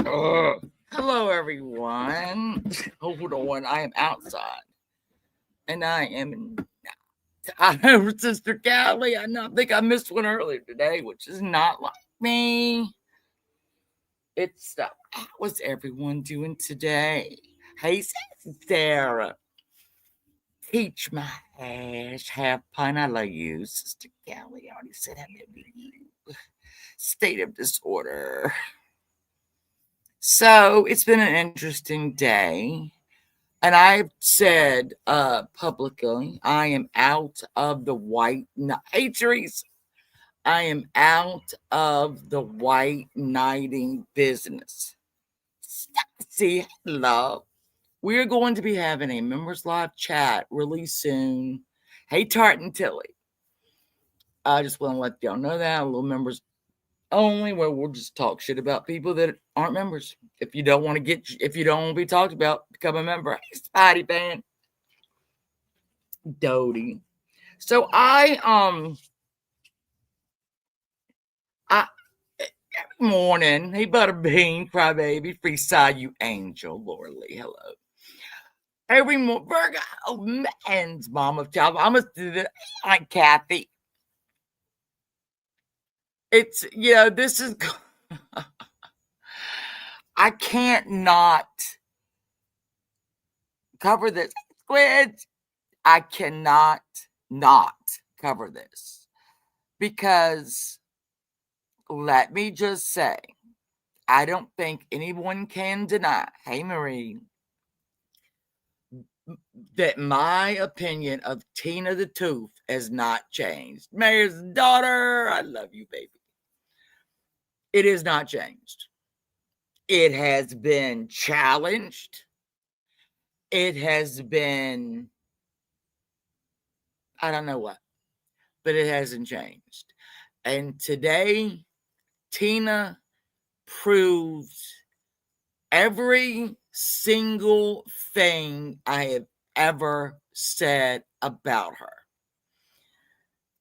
Hello, everyone. Hold on, I am outside, and I am Sister Callie. think I missed one earlier today, which is not like me. It's how was everyone doing today? Hey, Sarah, teach my ass, have fun. I love you, Sister Callie. I already said I love you. State of disorder. So it's been an interesting day. And I've said publicly, I am out of the hey Teresa, I am out of the white knighting business. See, love, we're going to be having a members live chat really soon. Hey, Tart and Tilly, I just want to let y'all know that a little members only, where we'll just talk shit about people that aren't members. If you don't want to be talked about, become a member. Hey, Spidey Band. Doty. So I every morning, hey Butterbean, crybaby, free side you angel, Laura Lee, hello. Every morning, Virgo, oh man's mom of child, I must do that. Like Kathy. It's this is I can't not cover this. Squids. I cannot not cover this. Because let me just say, I don't think anyone can deny, hey Marie, that my opinion of Tina the Tooth has not changed. Mayor's daughter, I love you, baby. It has not changed. It has been challenged. It has been, I don't know what, but it hasn't changed. And today, Tina proved every single thing I have ever said about her.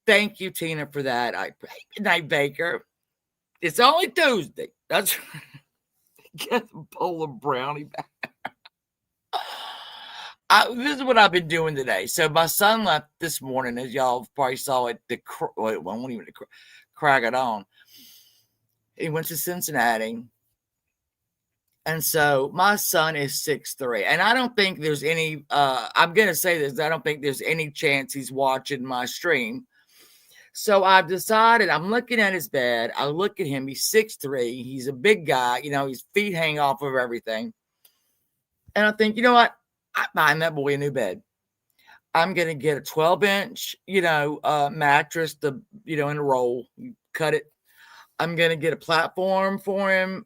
Thank you, Tina, for that. Good night, Baker. It's only Tuesday. That's get a bowl of brownie back. This is what I've been doing today. So my son left this morning, as y'all probably saw at the won't even crack it on. He went to Cincinnati. And so my son is 6'3", and I don't think there's any. I'm gonna say this: I don't think there's any chance he's watching my stream. So I've decided I'm looking at his bed. I look at him. He's 6'3". He's a big guy. His feet hang off of everything. And I think, you know what? I'm buying that boy a new bed. I'm gonna get a 12-inch, mattress. In a roll, you cut it. I'm gonna get a platform for him.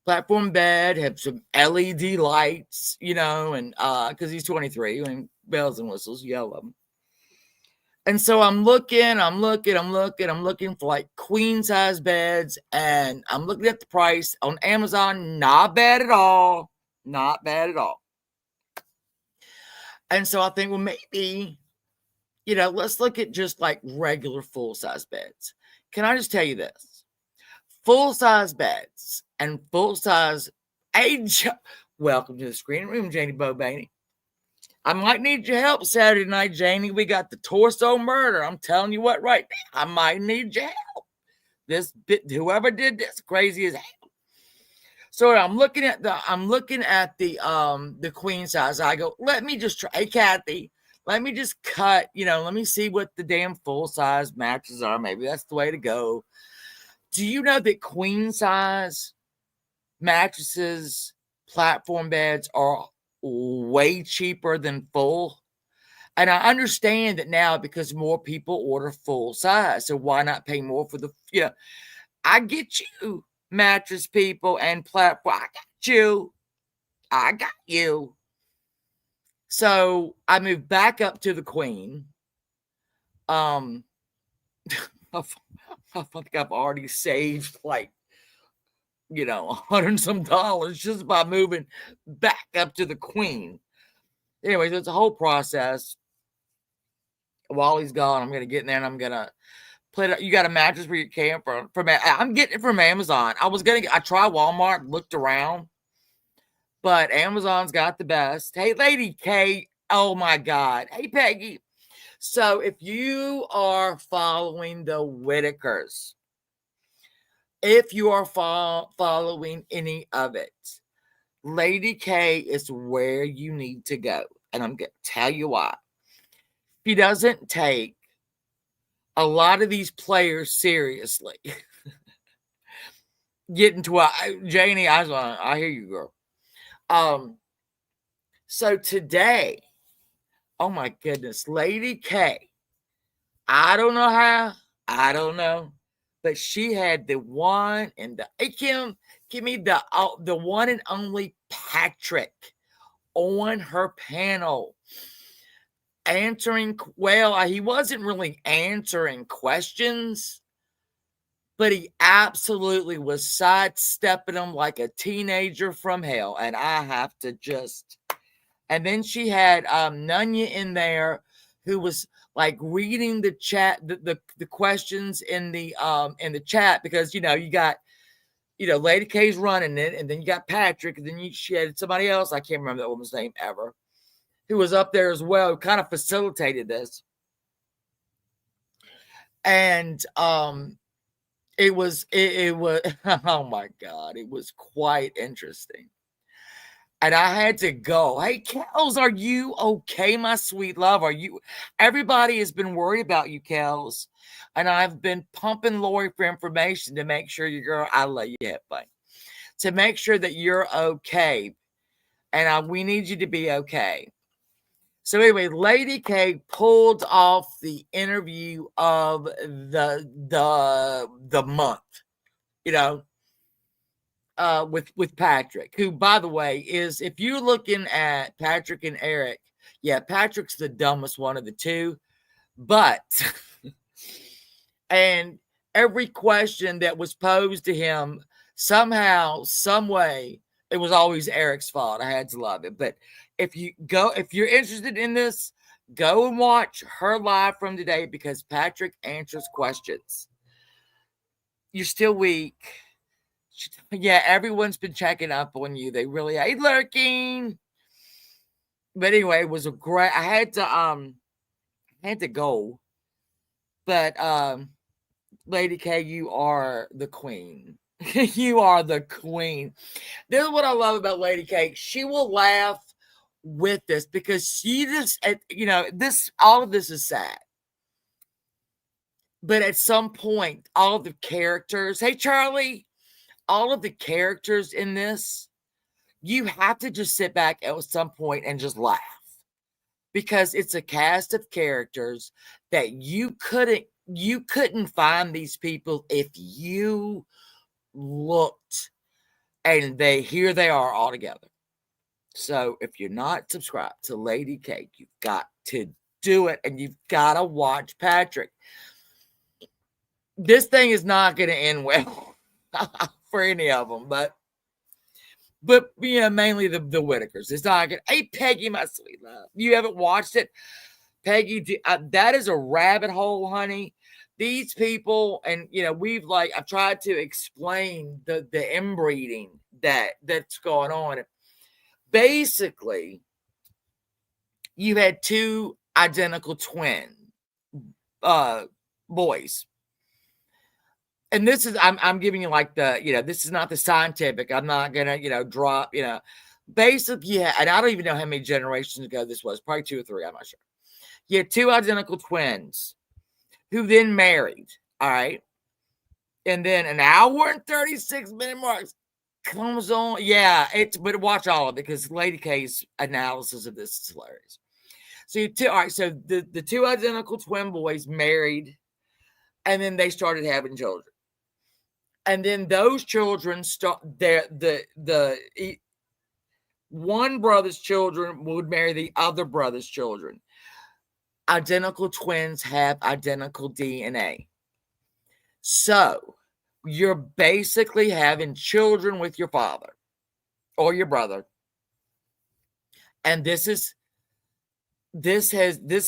Platform bed, have some LED lights, and because he's 23 and bells and whistles, you love them. And so I'm looking for like queen size beds, and I'm looking at the price on Amazon. Not bad at all. Not bad at all. And so I think, well, maybe, let's look at just like regular full size beds. Can I just tell you this? Full size beds and full size age. Welcome to the screen room, Janie Bobaney. I might need your help Saturday night, Janie. We got the torso murder. I'm telling you what, right now, I might need your help. Whoever did this, crazy as hell. So I'm looking at the queen size. I go, let me just try. Hey, Kathy, let me just cut. Let me see what the damn full size mattresses are. Maybe that's the way to go. Do you know that queen size mattresses, platform beds are way cheaper than full? And I understand that now because more people order full size. So why not pay more for the, I get you, mattress people and platform. I got you. So I moved back up to the queen. I think I've already saved like, $100 and some just by moving back up to the queen. Anyways, it's a whole process. While he's gone, I'm going to get in there and I'm going to You got a mattress where you came from I'm getting it from Amazon. I tried Walmart, looked around, but Amazon's got the best. Hey, Lady K. Oh my God. Hey, Peggy. So if you are following the Whitakers, if you are following any of it, Lady K is where you need to go. And I'm going to tell you why. She doesn't take a lot of these players seriously. Getting to Janie, I hear you, girl. So today, oh my goodness, Lady K, I don't know how, I don't know, but she had the one and the hey Kim, give me the one and only Patrick on her panel answering. Well, he wasn't really answering questions, but he absolutely was sidestepping them like a teenager from hell. And I have to just. And then she had Nunya in there, who was like reading the chat, the questions in the chat, because you got Lady K's running it, and then you got Patrick, and then she had somebody else, I can't remember that woman's name ever, who was up there as well, who kind of facilitated this. And it was oh my God, it was quite interesting. And I had to go. Hey, Kels, are you okay, my sweet love? Are you? Everybody has been worried about you, Kels. And I've been pumping Lori for information to make sure you're, I love you, buddy. To make sure that you're okay. And we need you to be okay. So anyway, Lady K pulled off the interview of the month, with Patrick, who, by the way, is, if you're looking at Patrick and Eric, yeah, Patrick's the dumbest one of the two, but and every question that was posed to him, somehow, some way, it was always Eric's fault. I had to love it. But if you're interested in this, go and watch her live from today, because Patrick answers questions. You're still weak. Yeah, everyone's been checking up on you. They really are. Hey, lurking. But anyway, it was a great. I had to go. But Lady K, you are the queen. You are the queen. This is what I love about Lady K. She will laugh with this, because she just, all of this is sad. But at some point, all of the characters, hey, Charlie, all of the characters in this, you have to just sit back at some point and just laugh, because it's a cast of characters that you couldn't find these people if you looked, and here they are all together. So if you're not subscribed to Lady K, you've got to do it, and you've got to watch Patrick. This thing is not going to end well for any of them, but mainly the Whitakers. It's not good. Hey, Peggy, my sweet love, you haven't watched it, Peggy? That is a rabbit hole, honey. These people, and I've tried to explain the inbreeding that's going on. Basically, you had two identical twin boys. And this is, I'm giving you like this is not the scientific. I'm not gonna, drop, basically, yeah. And I don't even know how many generations ago this was, probably 2 or 3. I'm not sure. You had two identical twins who then married. All right. And then an hour and 36-minute marks comes on. Yeah. But watch all of it, because Lady K's analysis of this is hilarious. So all right. So the two identical twin boys married, and then they started having children. And then those children one brother's children would marry the other brother's children. Identical twins have identical DNA. So you're basically having children with your father or your brother. And this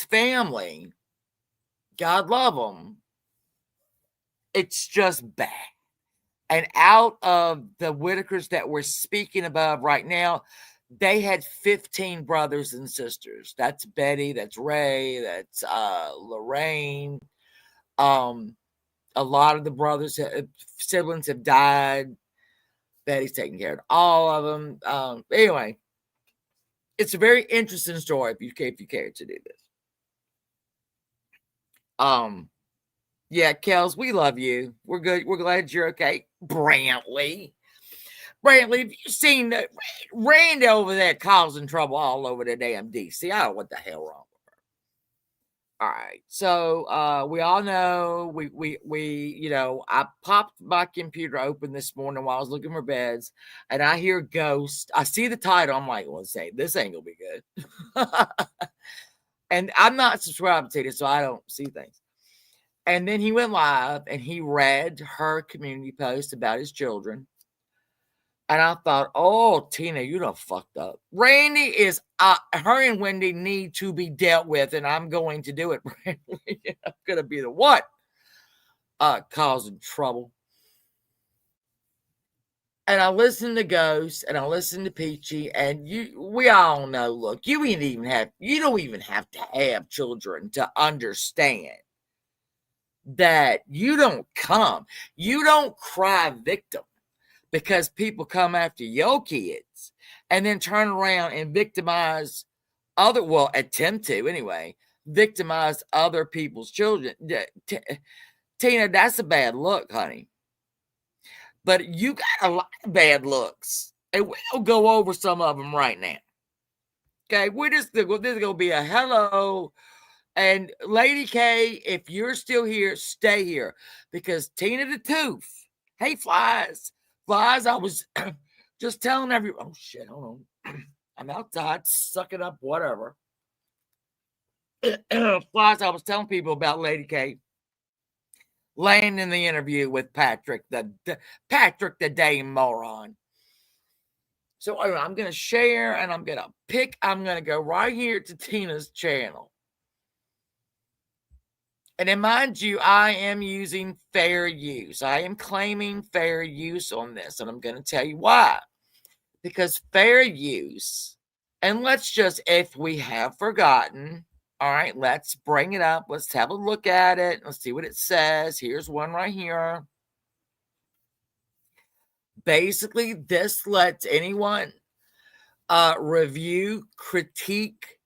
family, God love them, It's just bad. And out of the Whitakers that we're speaking about right now, they had 15 brothers and sisters. That's Betty, that's Ray, that's Lorraine. A lot of the brothers, siblings have died. Betty's taking care of all of them. Anyway, it's a very interesting story if you care to do this. Yeah, Kels, we love you. We're good. We're glad you're okay. Brantley, have you seen that Randy over there causing trouble all over the damn DC? I don't know what the hell wrong with her. All right, so we all know I popped my computer open this morning while I was looking for beds, and I hear Ghost. I see the title. I'm like, well, this ain't gonna be good. And I'm not subscribed to it, so I don't see things. And then he went live and he read her community post about his children. And I thought, oh, Tina, you done fucked up. Randy is, her and Wendy need to be dealt with, and I'm going to do it, Randy. I'm going to be the one causing trouble. And I listened to Ghost, and I listened to Peachy, and we all know, look, you don't even have to have children to understand that you don't cry victim because people come after your kids and then turn around and victimize attempt to anyway, victimize other people's children. Tina, that's a bad look, honey. But you got a lot of bad looks, and we'll go over some of them right now. Okay, this is going to be a hello. And Lady K, if you're still here, stay here because Tina DaToof. Hey, Flies, I was just telling everyone. Oh shit, hold on. I'm outside sucking up whatever. Flies, I was telling people about Lady K laying in the interview with Patrick, the Dame moron. So I'm going to share and I'm going to go right here to Tina's channel. And then, mind you, I am using fair use. I am claiming fair use on this, and I'm going to tell you why. Because fair use, and let's just, if we have forgotten, all right, let's bring it up. Let's have a look at it. Let's see what it says. Here's one right here. Basically, this lets anyone review, critique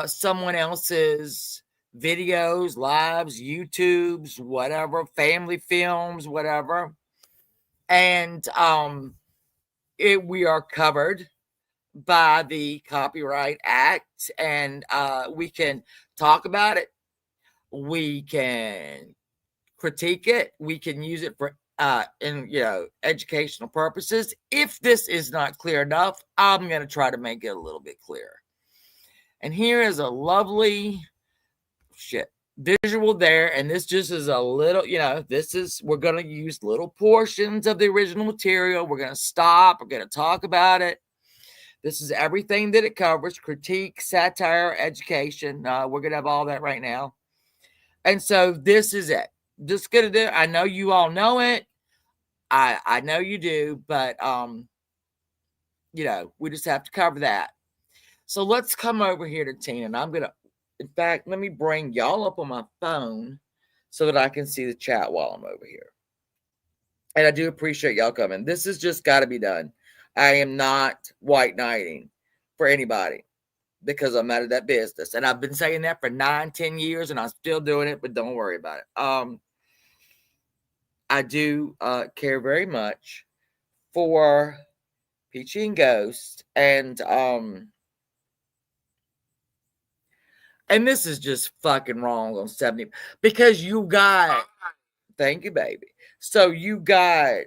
someone else's videos, lives, YouTubes, whatever, family films, whatever. And we are covered by the Copyright Act, and we can talk about it. We can critique it. We can use it for educational purposes. If this is not clear enough, I'm going to try to make it a little bit clearer. And here is a lovely visual there, and this just is a little, we're going to use little portions of the original material. We're going to stop. We're going to talk about it. This is everything that it covers: critique, satire, education. We're going to have all that right now. And so this is it. Just going to do. I know you all know it. I know you do, but we just have to cover that. So let's come over here to Tina, and I'm going to, in fact, let me bring y'all up on my phone so that I can see the chat while I'm over here. And I do appreciate y'all coming. This has just got to be done. I am not white knighting for anybody because I'm out of that business. And I've been saying that for 9-10 years, and I'm still doing it, but don't worry about it. I do care very much for Peachy and Ghost, and this is just fucking wrong on 70 because you got, thank you, baby. So you got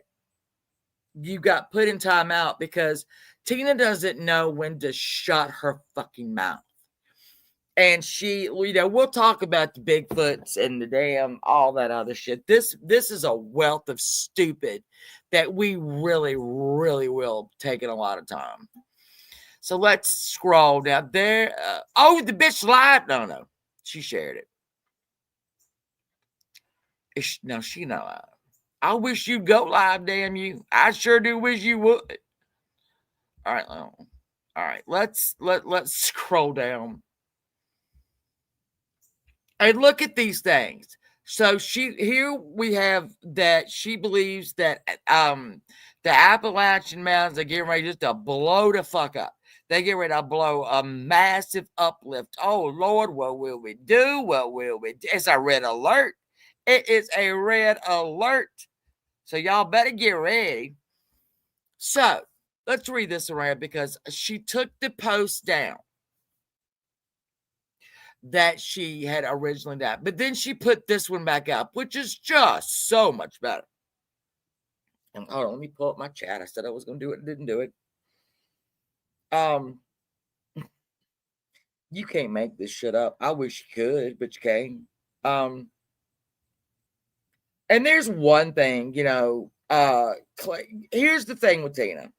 put in timeout because Tina doesn't know when to shut her fucking mouth. And she, we'll talk about the Bigfoots and the damn, all that other shit. This is a wealth of stupid that we really, really will take in a lot of time. So let's scroll down there. The bitch live. No. She shared it. No, she know. I wish you'd go live, damn you. I sure do wish you would. All right, all right. Let's scroll down and look at these things. So here we have that she believes that the Appalachian Mountains are getting ready just to blow the fuck up. They get ready to blow a massive uplift. Oh Lord, what will we do? What will we do? It's a red alert. It is a red alert. So y'all better get ready. So let's read this around because she took the post down that she had originally done. But then she put this one back up, which is just so much better. And hold on, let me pull up my chat. I said I was going to do it, didn't do it. You can't make this shit up. I wish you could, but you can't. And there's one thing, here's the thing with Tina.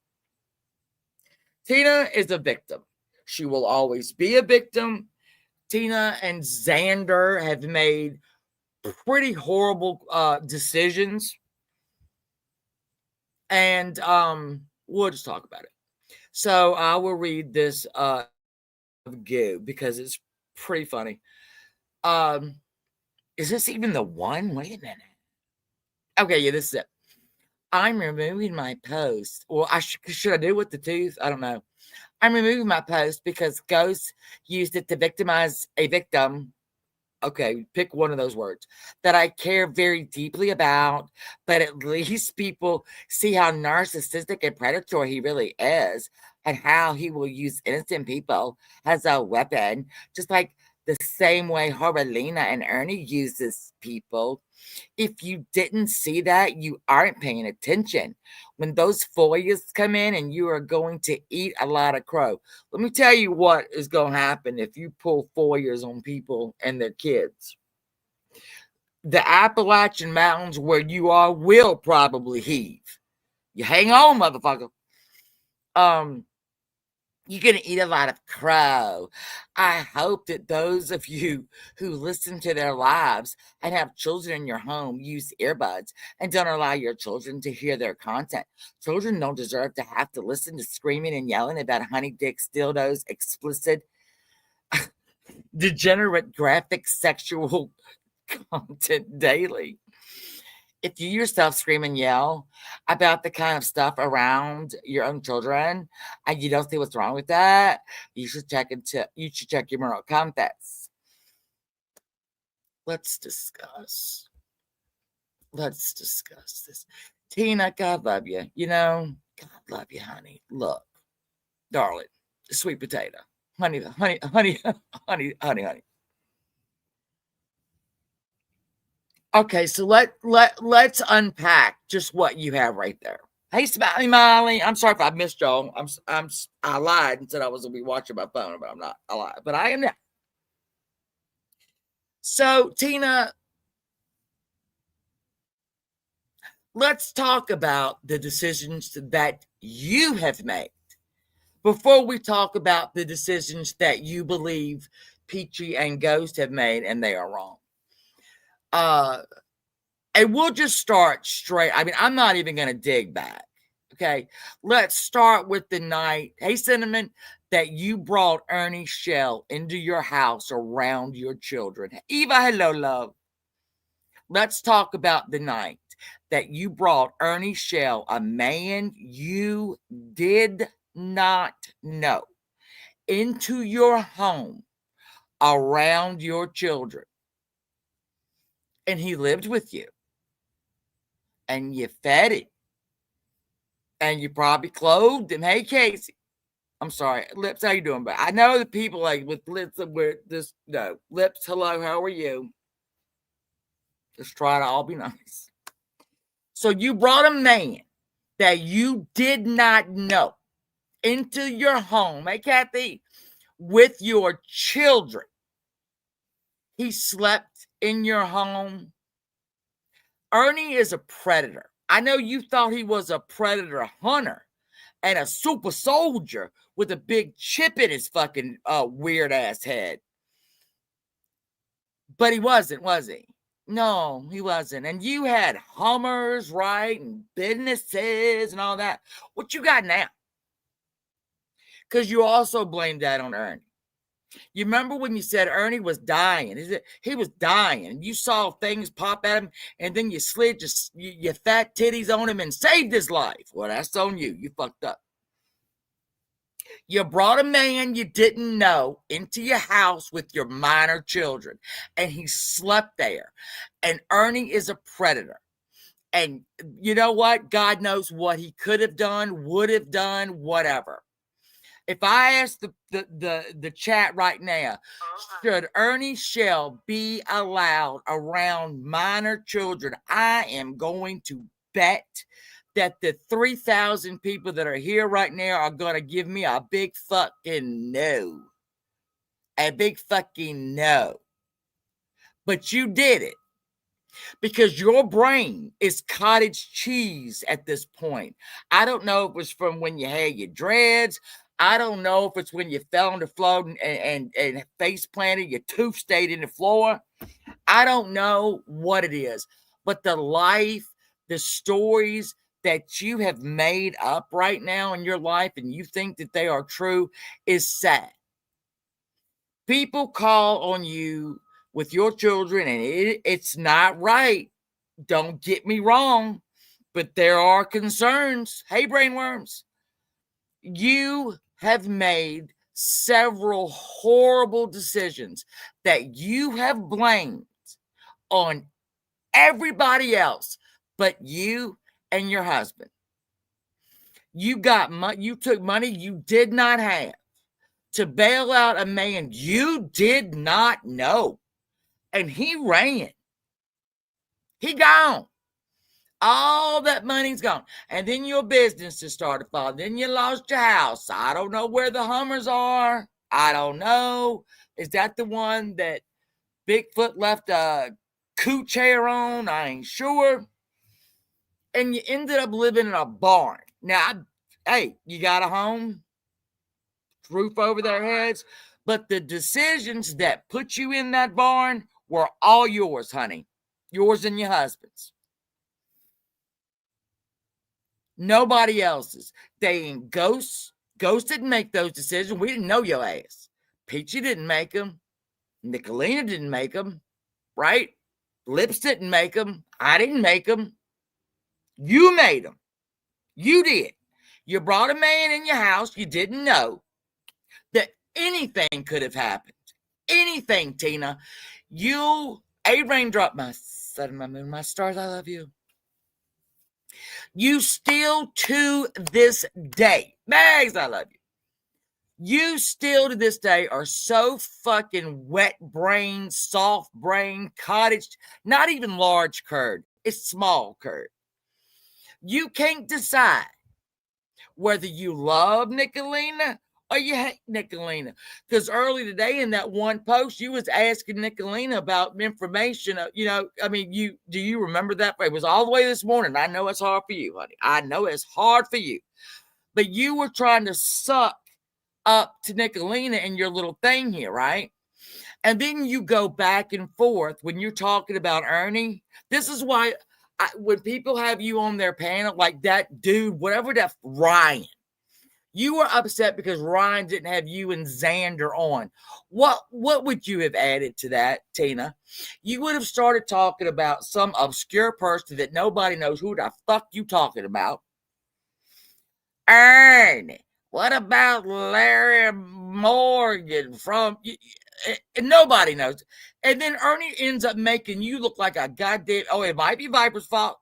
Tina is a victim. She will always be a victim. Tina and Xander have made pretty horrible decisions. And we'll just talk about it. So I will read this goo because it's pretty funny. Is this even the one? Wait a minute. Okay, yeah, this is it. I'm removing my post. Well, should I do it with the tooth? I don't know. I'm removing my post because ghosts used it to victimize a victim. Okay, pick one of those words that I care very deeply about, but at least people see how narcissistic and predatory he really is and how he will use innocent people as a weapon, just like the same way Horalina and Ernie uses people. If you didn't see that, you aren't paying attention. When those foyers come in and you are going to eat a lot of crow. Let me tell you what is going to happen if you pull foyers on people and their kids. The Appalachian Mountains where you are will probably heave. You hang on, motherfucker. You're going to eat a lot of crow. I hope that those of you who listen to their lives and have children in your home use earbuds and don't allow your children to hear their content. Children don't deserve to have to listen to screaming and yelling about honey dicks, dildos, explicit, degenerate, graphic, sexual content daily. If you yourself scream and yell about the kind of stuff around your own children and you don't see what's wrong with that, you should check your moral compass. Let's discuss this. Tina, God love you. God love you, honey. Look, darling, sweet potato. Honey. Okay, so let's unpack just what you have right there. Hey, Smiley Molly, I'm sorry if I missed y'all. I lied and said I was gonna be watching my phone, but I'm not. I lied, but I am now. So, Tina, let's talk about the decisions that you have made before we talk about the decisions that you believe Peachy and Ghost have made, and they are wrong. And we'll just start straight. I mean, I'm not even going to dig back. Okay. Let's start with the night, hey, Cinnamon, that you brought Ernie Shell into your house around your children. Eva, hello, love. Let's talk about the night that you brought Ernie Shell, a man you did not know, into your home around your children. And he lived with you. And you fed him. And you probably clothed him. Hey, Casey. I'm sorry. Lips, how you doing? But I know the people like with lips where this, no. Lips, hello, how are you? Just try to all be nice. So you brought a man that you did not know into your home, hey, Kathy, with your children. He slept in your home. Ernie is a predator. I know you thought he was a predator hunter and a super soldier with a big chip in his fucking weird ass head. But he wasn't, was he? No, he wasn't. And you had Hummers, right? And businesses and all that. What you got now? Because you also blamed that on Ernie. You remember when you said Ernie was dying? He was dying. You saw things pop at him, and then you slid your fat titties on him and saved his life. Well, that's on you. You fucked up. You brought a man you didn't know into your house with your minor children, and he slept there. And Ernie is a predator. And you know what? God knows what he could have done, would have done, whatever. If I ask the chat right now, should Ernie Shell be allowed around minor children? I am going to bet that the 3,000 people that are here right now are going to give me a big fucking no. A big fucking no. But you did it. Because your brain is cottage cheese at this point. I don't know if it's from when you had your dreads. I don't know if it's when you fell on the floor and face planted, your tooth stayed in the floor. I don't know what it is. But the life, the stories that you have made up right now in your life and you think that they are true is sad. People call on you with your children, and it's not right. Don't get me wrong, but there are concerns. Hey, brainworms, you have made several horrible decisions that you have blamed on everybody else but you and your husband. You took money you did not have to bail out a man you did not know. And he ran. He gone. All that money's gone. And then your business just started falling. Then you lost your house. I don't know where the Hummers are. I don't know. Is that the one that Bigfoot left a cooch hair on? I ain't sure. And you ended up living in a barn. Now, hey, you got a home, roof over their heads, but the decisions that put you in that barn were all yours, honey. Yours and your husband's. Nobody else's. They ain't ghosts. Ghosts didn't make those decisions. We didn't know your ass. Peachy didn't make them. Nicolina didn't make them. Right? Lips didn't make them. I didn't make them. You made them. You did. You brought a man in your house you didn't know that anything could have happened. Anything, Tina. You, a raindrop, my sun, my moon, my stars, I love you. You still to this day, Mags, I love you. You still to this day are so fucking wet brain, soft brain, cottage, not even large curd. It's small curd. You can't decide whether you love Nicolina or you hate Nicolina. Because early today in that one post, you was asking Nicolina about information. Do you remember that? It was all the way this morning. I know it's hard for you, honey. I know it's hard for you. But you were trying to suck up to Nicolina in your little thing here, right? And then you go back and forth when you're talking about Ernie. This is why when people have you on their panel, like that dude, whatever that Ryan, you were upset because Ryan didn't have you and Xander on. What would you have added to that, Tina? You would have started talking about some obscure person that nobody knows who the fuck you talking about. Ernie. What about Larry Morgan from... And nobody knows. And then Ernie ends up making you look like a goddamn... Oh, it might be Viper's fault.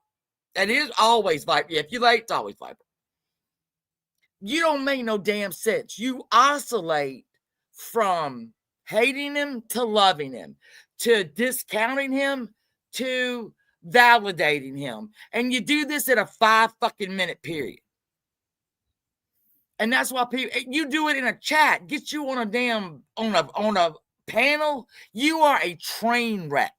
It is always Viper. If you're late, it's always Viper. You don't make no damn sense. You oscillate from hating him to loving him, to discounting him to validating him. And you do this in a 5 fucking minute period. And that's why people, you do it in a chat, get you on a damn, on a panel, you are a train wreck.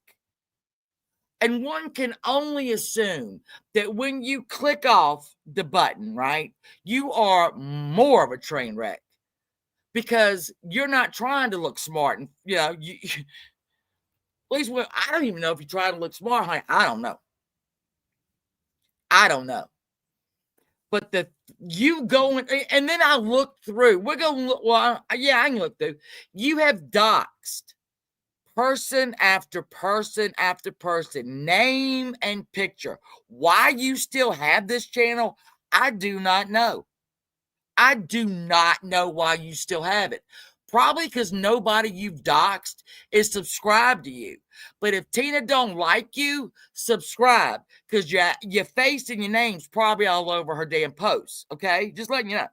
And one can only assume that when you click off the button, right, you are more of a train wreck because you're not trying to look smart. And, At least I don't even know if you try to look smart, honey. I don't know. I don't know. But you go and then I look through. We're going to look. Well, yeah, I can look through. You have doxed person after person after person, name and picture. Why you still have this channel, I do not know. I do not know why you still have it. Probably because nobody you've doxed is subscribed to you. But if Tina don't like you, subscribe, because your face and your name's probably all over her damn posts. Okay, just letting you know.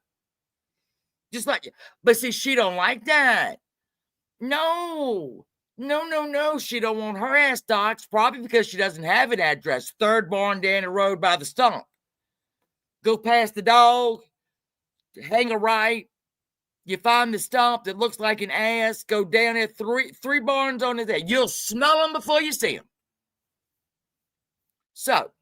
Just like you. But see, she don't like that. No. She don't want her ass doxed, probably because she doesn't have an address. Third barn down the road by the stump. Go past the dog, hang a right. You find the stump that looks like an ass, go down there, three barns on it there. You'll smell them before you see them. So,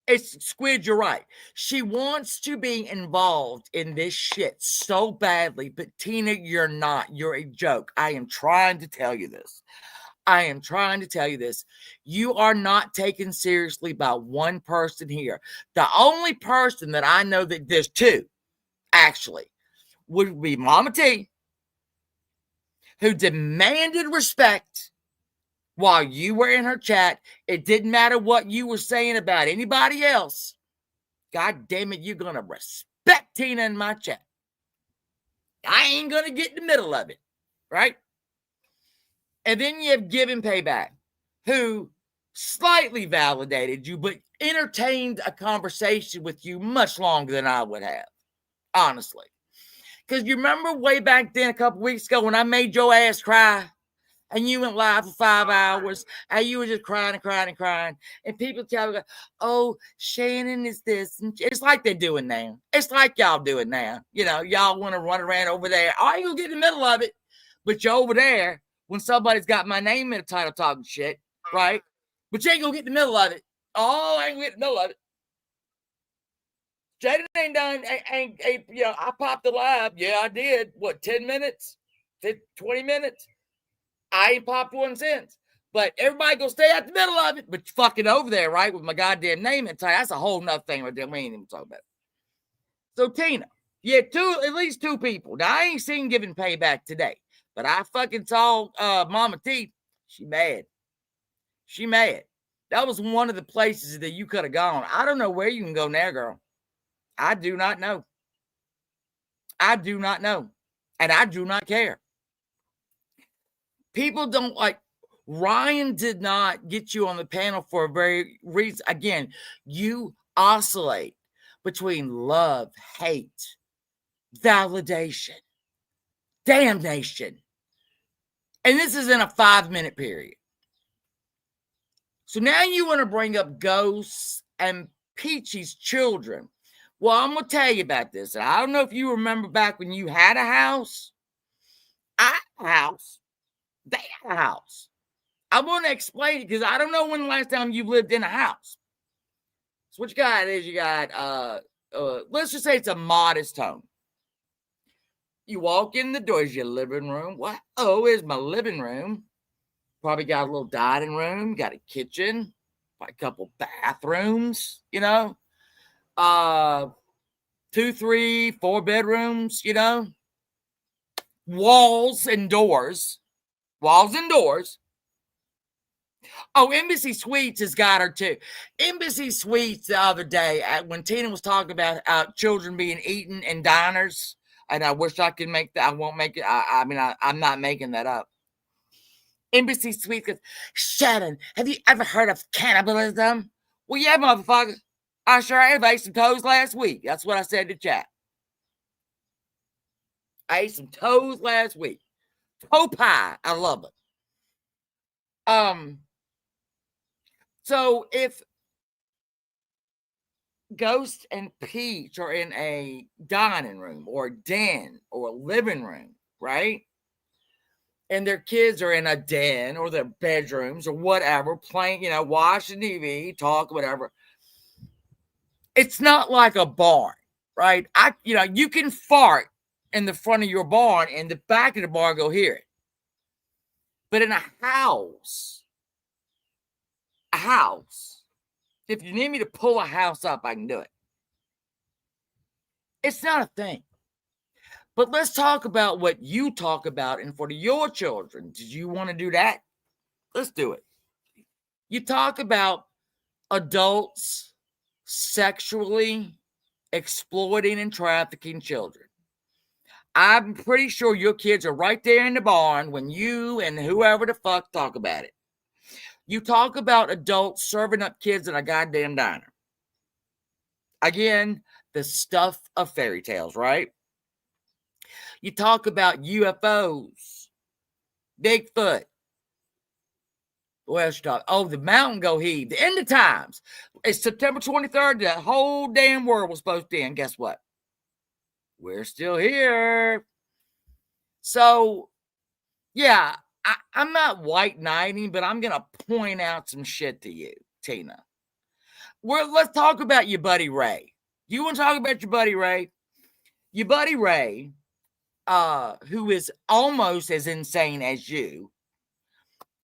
it's Squid, you're right. She wants to be involved in this shit so badly, but Tina, you're not. You're a joke. I am trying to tell you this. You are not taken seriously by one person here. The only person that I know that there's two, actually, would be Mama T, who demanded respect while you were in her chat. It didn't matter what you were saying about anybody else. God damn it, you're going to respect Tina in my chat. I ain't going to get in the middle of it, right? And then you have Given Payback, who slightly validated you, but entertained a conversation with you much longer than I would have, honestly. Because you remember way back then, a couple weeks ago, when I made your ass cry, and you went live for 5 hours, and you were just crying and crying and crying, and people tell me, oh, Shannon is this. And it's like they're doing now. It's like y'all doing now. You know, y'all want to run around over there. I ain't going to get in the middle of it, but you're over there when somebody's got my name in the title talking shit, right? But you ain't going to get in the middle of it. Oh, I ain't going to get in the middle of it. Jaden ain't done, you know, I popped the live. Yeah, I did. What, 10 minutes? 20 minutes? I ain't popped one since. But everybody go stay out the middle of it. But you fucking over there, right, with my goddamn name and title. That's a whole nother thing right there. We ain't even talking about it. So, Tina, yeah, at least two people. Now, I ain't seen Giving Payback today. But I fucking saw Mama T. She mad. She mad. That was one of the places that you could have gone. I don't know where you can go now, girl. I do not know. I do not know. And I do not care. People don't like. Ryan did not get you on the panel for a very reason. Again, you oscillate between love, hate, validation, damnation. And this is in a 5-minute period. So now you want to bring up Ghosts and Peachy's children. Well, I'm going to tell you about this. I don't know if you remember back when you had a house. I had a house. They had a house. I want to explain it because I don't know when the last time you lived in a house. So what you got is you got, let's just say it's a modest home. You walk in the door, is your living room. What? Oh, is my living room. Probably got a little dining room, got a kitchen, a couple bathrooms, you know. 2, 3, 4 bedrooms, you know. Walls and doors. Walls and doors. Oh, Embassy Suites has got her too. Embassy Suites the other day, when Tina was talking about children being eaten in diners, and I wish I could make that. I won't make it. I'm not making that up. Embassy Suites goes, Shannon, have you ever heard of cannibalism? Well, yeah, motherfucker. I sure have. I ate some toes last week. That's what I said to chat. I ate some toes last week. Toe pie. I love it. So if Ghost and Peach are in a dining room or a den or a living room, right? And their kids are in a den or their bedrooms or whatever, playing, you know, watching TV, talk, whatever. It's not like a barn, right? You can fart in the front of your barn and the back of the barn go hear it. But in a house, if you need me to pull a house up, I can do it. It's not a thing. But let's talk about what you talk about in front of your children. Did you want to do that? Let's do it. You talk about adults sexually exploiting and trafficking children. I'm pretty sure your kids are right there in the barn when you and whoever the fuck talk about it. You talk about adults serving up kids in a goddamn diner. Again, the stuff of fairy tales, right? You talk about UFOs, Bigfoot. What else you talk? Oh, the mountain go heave. The end of times. It's September 23rd. The whole damn world was supposed to end. Guess what? We're still here. So, yeah, I'm not white knighting, but I'm going to point out some shit to you, Tina. Let's talk about your buddy Ray. You want to talk about your buddy Ray? Your buddy Ray, who is almost as insane as you.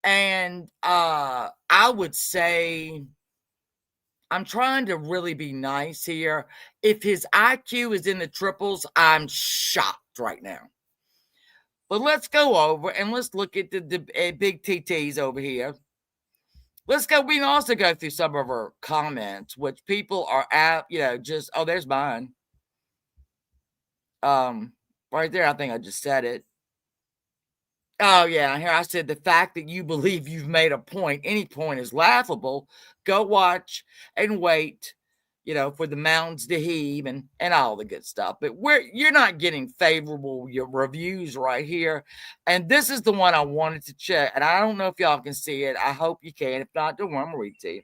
And I would say, I'm trying to really be nice here. If his IQ is in the triples, I'm shocked right now. But let's go over and let's look at the big TTs over here. Let's go. We can also go through some of our comments, which people are at, just, oh, there's mine. Right there, I think I just said it. Oh, yeah, here I said the fact that you believe you've made a point, any point is laughable. Go watch and wait, for the mountains to heave and all the good stuff. But you're not getting favorable reviews right here. And this is the one I wanted to check. And I don't know if y'all can see it. I hope you can. If not, don't worry, I'm going to read to you.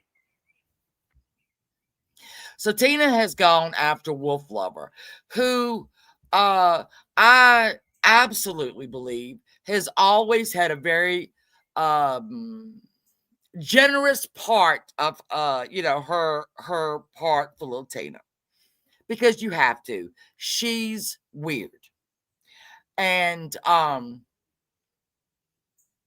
So Tina has gone after Wolf Lover, who I absolutely believe has always had a very generous part of her part for little Tina, because you have to. She's weird. And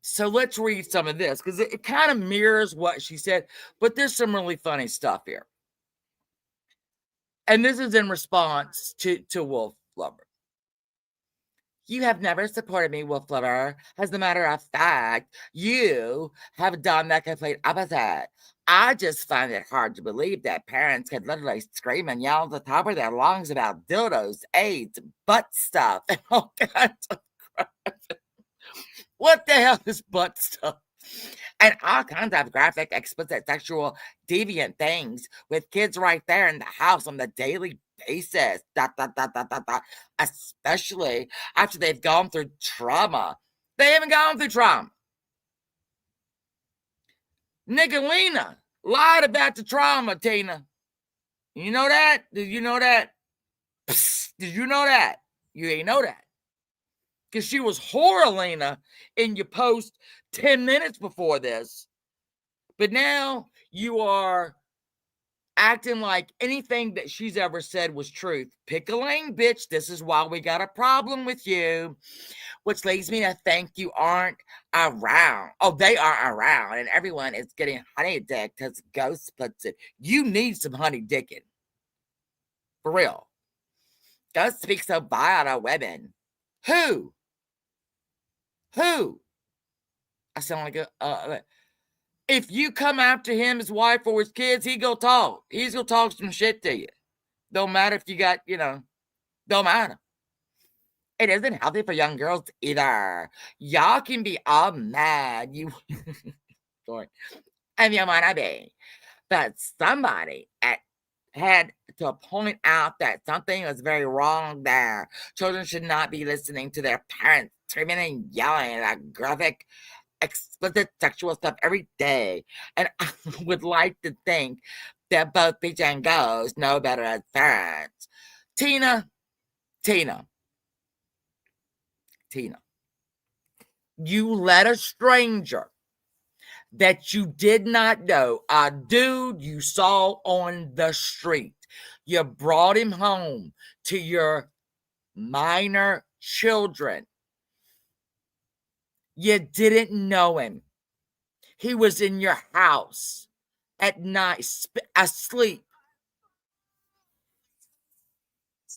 so let's read some of this, because it kind of mirrors what she said, but there's some really funny stuff here. And this is in response to Wolf Lover. You have never supported me, Wolf Lover. As a matter of fact, you have done the complete opposite. I just find it hard to believe that parents could literally scream and yell at the top of their lungs about dildos, AIDS, butt stuff, and all kinds of crap. What the hell is butt stuff? And all kinds of graphic, explicit, sexual, deviant things with kids right there in the house on the daily basis. Especially after they've gone through trauma. They haven't gone through trauma. Nicolina lied about the trauma, Tina. You know that? Did you know that? Psst, did you know that? You ain't know that. Because she was Horalina in your post 10 minutes before this. But now you are acting like anything that she's ever said was truth. Pick a lane, bitch. This is why we got a problem with you. Which leads me to think you aren't around. Oh, they are around. And everyone is getting honey dick because Ghost puts it. You need some honey dicking. For real. Ghost speaks so vile to women. Who? I sound like if you come after him, his wife, or his kids, he go talk. He's gonna talk some shit to you. Don't matter if you got, don't matter. It isn't healthy for young girls either. Y'all can be all mad. Sorry. And you wanna be. But somebody had to point out that something was very wrong there. Children should not be listening to their parents screaming and yelling at graphic, explicit sexual stuff every day. And I would like to think that both Peach and Ghost know better as parents. Tina, you let a stranger that you did not know, a dude you saw on the street, you brought him home to your minor children, You didn't know him. He was in your house at night, asleep.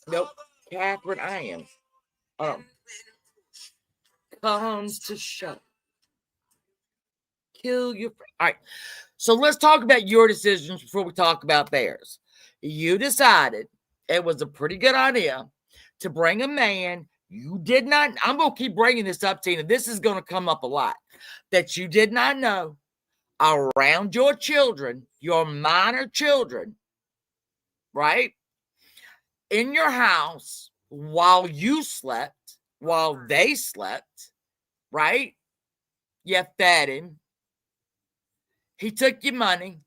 Nope. Catherine, I am. Comes to show. Kill your friend. All right. So let's talk about your decisions before we talk about theirs. You decided it was a pretty good idea to bring a man you did not. I'm going to keep bringing this up, Tina. This is going to come up a lot. That you did not know around your children, your minor children, right? In your house while you slept, while they slept, right? You fed him. He took your money.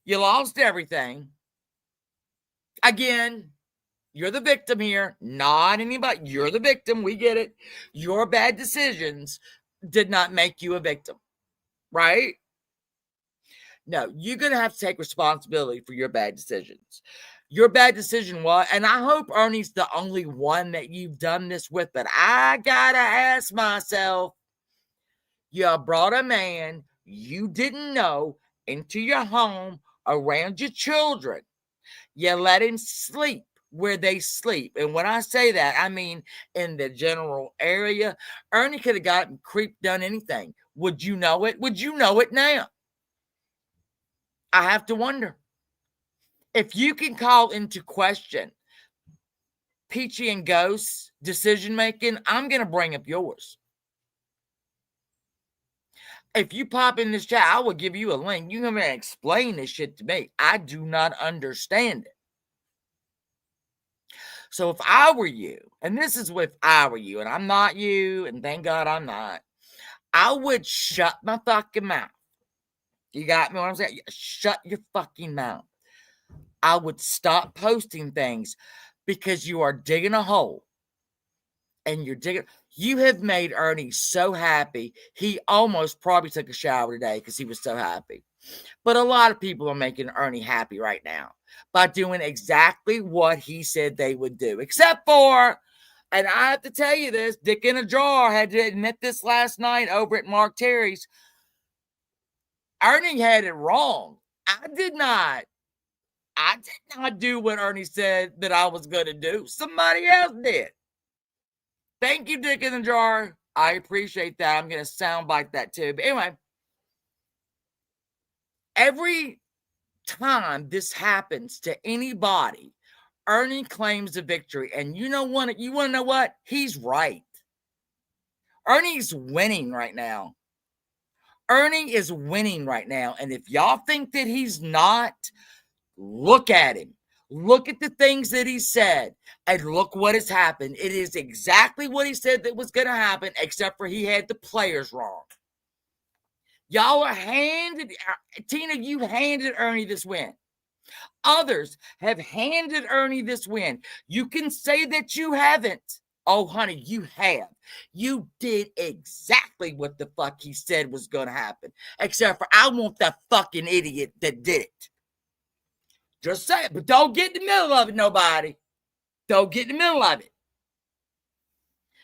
You lost everything. Again, you're the victim here, not anybody. You're the victim. We get it. Your bad decisions did not make you a victim, right? No, you're going to have to take responsibility for your bad decisions. Your bad decision was, and I hope Ernie's the only one that you've done this with, but I got to ask myself, you brought a man you didn't know into your home around your children. You let him sleep where they sleep. And when I say that, I mean in the general area. Ernie could have gotten creeped, done anything. Would you know it? Would you know it now? I have to wonder. If you can call into question Peachy and Ghost's decision making, I'm going to bring up yours. If you pop in this chat, I will give you a link. You can explain this shit to me. I do not understand it. So if I were you, and this is if I were you, and I'm not you, and thank God I'm not, I would shut my fucking mouth. You got me what I'm saying? Shut your fucking mouth. I would stop posting things because you are digging a hole. And you're digging. You have made Ernie so happy. He almost probably took a shower today because he was so happy. But a lot of people are making Ernie happy right now by doing exactly what he said they would do. Except for, and I have to tell you this, Dick in a Jar had to admit this last night over at Mark Terry's. Ernie had it wrong. I did not do what Ernie said that I was going to do. Somebody else did. Thank you, Dick in the Jar. I appreciate that. I'm going to soundbite that too. But anyway, every time this happens to anybody, Ernie claims the victory. And you know what? You want to know what? He's right. Ernie's winning right now. Ernie is winning right now. And if y'all think that he's not, look at him. Look at the things that he said and look what has happened. It is exactly what he said that was going to happen, except for he had the players wrong. Y'all are handed, Tina, you handed Ernie this win. Others have handed Ernie this win. You can say that you haven't. Oh, honey, you have. You did exactly what the fuck he said was going to happen, except for I want the fucking idiot that did it. Just say it, but don't get in the middle of it, nobody. Don't get in the middle of it.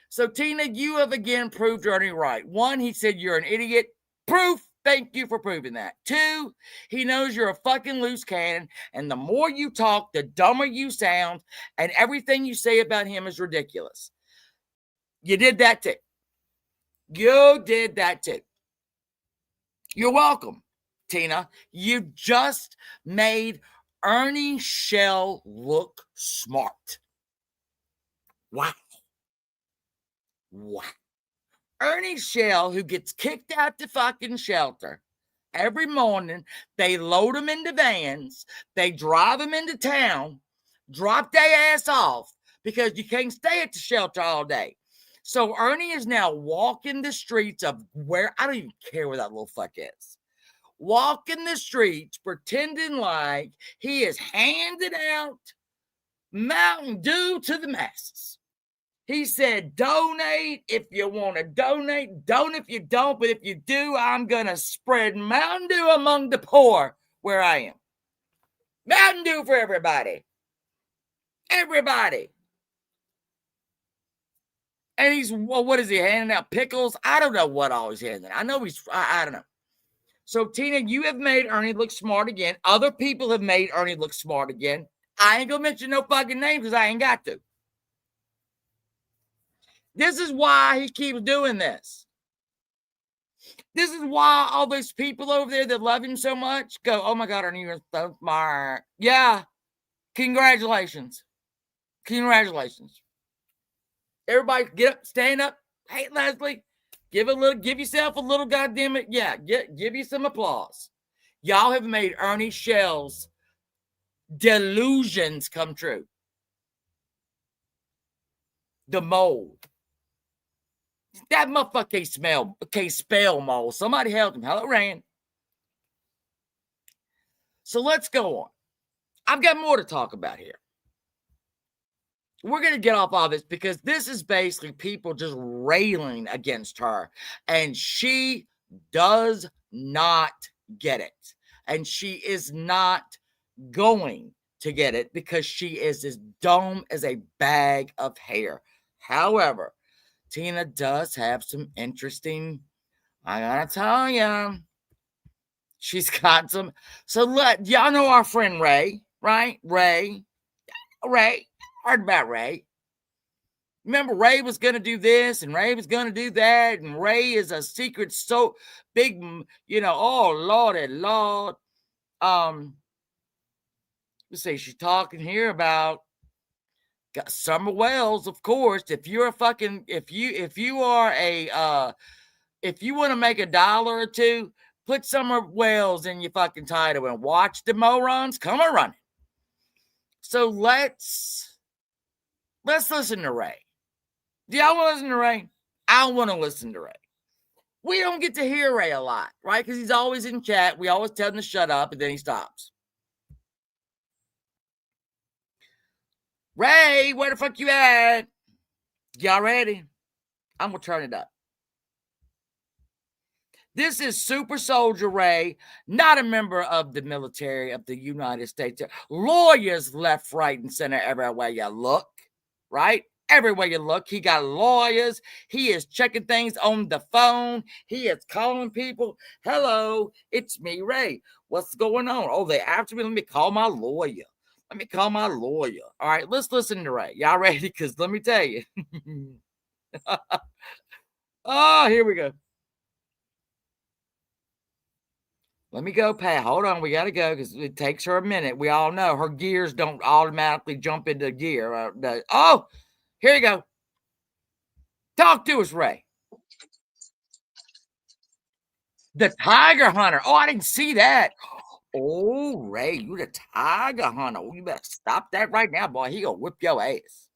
So, Tina, you have again proved Ernie right. One, he said you're an idiot. Proof. Thank you for proving that. Two, he knows you're a fucking loose cannon, and the more you talk, the dumber you sound, and everything you say about him is ridiculous. You did that too. You did that too. You're welcome, Tina. You just made Ernie Shell look smart. Wow. Wow. Ernie Shell, who gets kicked out the fucking shelter every morning, they load him into vans, they drive him into town, drop their ass off because you can't stay at the shelter all day. So Ernie is now walking the streets of where, I don't even care where that little fuck is. Walking the streets, pretending like he is handing out Mountain Dew to the masses. He said, donate if you want to donate. Don't if you don't. But if you do, I'm going to spread Mountain Dew among the poor where I am. Mountain Dew for everybody. Everybody. And he's, well, what is he handing out? Pickles? I don't know what all he's handing. I know I don't know. So, Tina, you have made Ernie look smart again. Other people have made Ernie look smart again. I ain't gonna mention no fucking names because I ain't got to. This is why he keeps doing this. This is why all those people over there that love him so much go, oh my God, Ernie, you're so smart. Yeah. Congratulations. Congratulations. Everybody get up, stand up. Hey, Leslie, give yourself a little goddamn it. Yeah, give you some applause. Y'all have made Ernie Shell's delusions come true. The mole. That motherfucker can't spell mole. Somebody help him. Hello, Rand. So let's go on. I've got more to talk about here. We're going to get off all this because this is basically people just railing against her. And she does not get it. And she is not going to get it because she is as dumb as a bag of hair. However, Tina does have some interesting, I gotta tell you, she's got some. So y'all know our friend Ray, right? Ray, heard about Ray. Remember, Ray was going to do this and Ray was going to do that. And Ray is a secret so big, oh, Lordy, Lord. Let's see, she's talking here about Summer Wells, of course. If you want to make $1 or $2, put Summer Wells in your fucking title and watch the morons come a running. So let's listen to Ray. Do y'all want to listen to Ray? I want to listen to Ray. We don't get to hear Ray a lot, right? Because he's always in chat. We always tell him to shut up, and then he stops. Ray, where the fuck you at? Y'all ready? I'm going to turn it up. This is Super Soldier Ray, not a member of the military of the United States. Lawyers left, right, and center everywhere you look, right? Everywhere you look, he got lawyers. He is checking things on the phone. He is calling people. Hello, it's me, Ray. What's going on? Oh, they after me. Let me call my lawyer. All right, let's listen to Ray. Y'all ready? Because let me tell you. Oh, here we go. Let me go, Pat. Hold on. We got to go because it takes her a minute. We all know her gears don't automatically jump into gear. Oh, here you go. Talk to us, Ray. The tiger hunter. Oh, I didn't see that. Oh, Ray, you the tiger hunter. Oh, you better stop that right now, boy. He gonna whip your ass.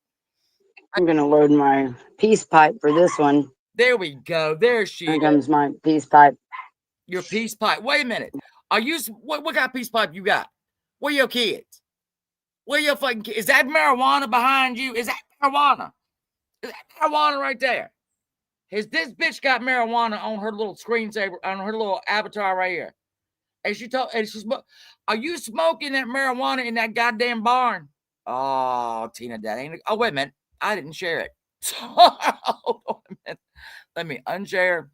I'm gonna load my peace pipe for this one. There we go. There she Here comes my peace pipe. Your peace pipe. Wait a minute. Are you what kind of peace pipe you got? Where your kids? Where your fucking kids? Is that marijuana behind you? Is that marijuana? Is that marijuana right there? Has this bitch got marijuana on her little screensaver, on her little avatar right here? And she's, are you smoking that marijuana in that goddamn barn? Oh, Tina, that ain't. Oh, wait a minute. I didn't share it. Hold on a minute. Let me unshare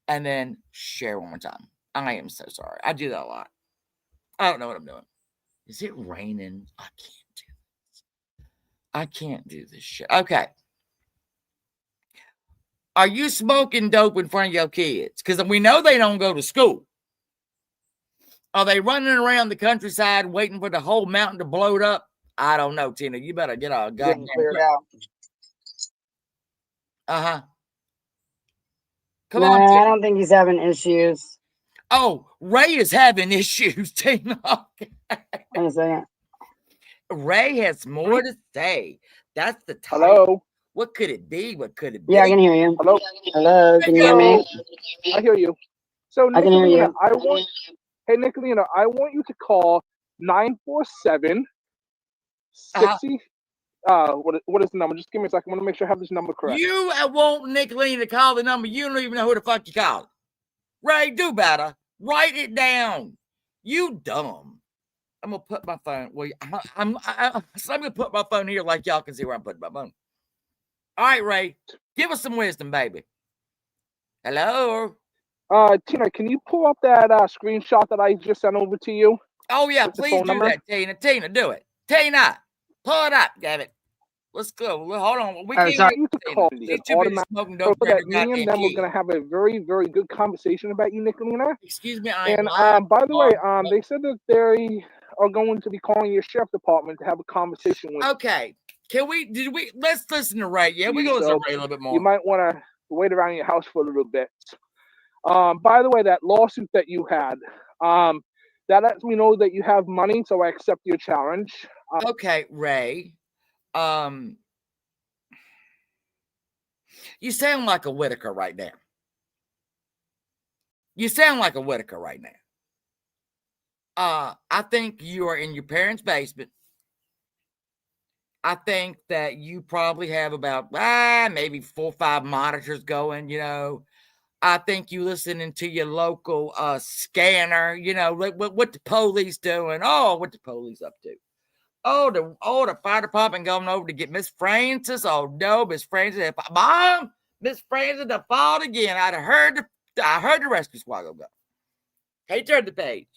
and then share one more time. I am so sorry. I do that a lot. I don't know what I'm doing. Is it raining? I can't do this shit. Okay. Are you smoking dope in front of your kids? Because we know they don't go to school. Are they running around the countryside waiting for the whole mountain to blow it up? I don't know, Tina. You better get a goddamn cleared out. Uh-huh. Come on, Tina. I don't think he's having issues. Oh, Ray is having issues, Tina. One a second. Ray has more to say. That's the title. Hello. What could it be? What could it be? Yeah, I can hear you. Hello. Hello. Can you hear me? I hear you. So, I can hear you. Hey, Nicolina, I want you to call 947 60. What is the number? Just give me a second. I want to make sure I have this number correct. You want Nicolina to call the number. You don't even know who the fuck you called. Ray, do better. Write it down. You dumb. I'm gonna put my phone. Well, I'm gonna put my phone here like y'all can see where I'm putting my phone. All right, Ray, give us some wisdom, baby. Hello. Tina, can you pull up that screenshot that I just sent over to you? Oh yeah, With the please phone do number? that, Tina. Tina, do it. Tina, pull it up, damn it. Let's go. Hold on. We can't sorry. hear You to Tina. call She's an too busy automatic smoking so dope. Grab that her me and goddamn them were key. gonna have a very, very good conversation about you, Nicolina. Excuse me, I And by the way, they said that they are going to be calling your sheriff department to have a conversation with Okay. Let's listen to Ray. Yeah, we're you. gonna listen So to Ray a little bit you more. might want to wait around your house for a little bit. By the way, that lawsuit that you had, that lets me know that you have money, so I accept your challenge. Okay, Ray. You sound like a Whitaker right now. You sound like a Whitaker right now. I think you are in your parents' basement. I think that you probably have about maybe 4 or 5 monitors going, I think you listening to your local scanner, what the police doing. Oh, what the police up to. Oh, the fire department going over to get Miss Francis. Oh no, Miss Francis. Mom, Miss Francis, the fault again. I heard the rescue squad go. Hey, turn the page.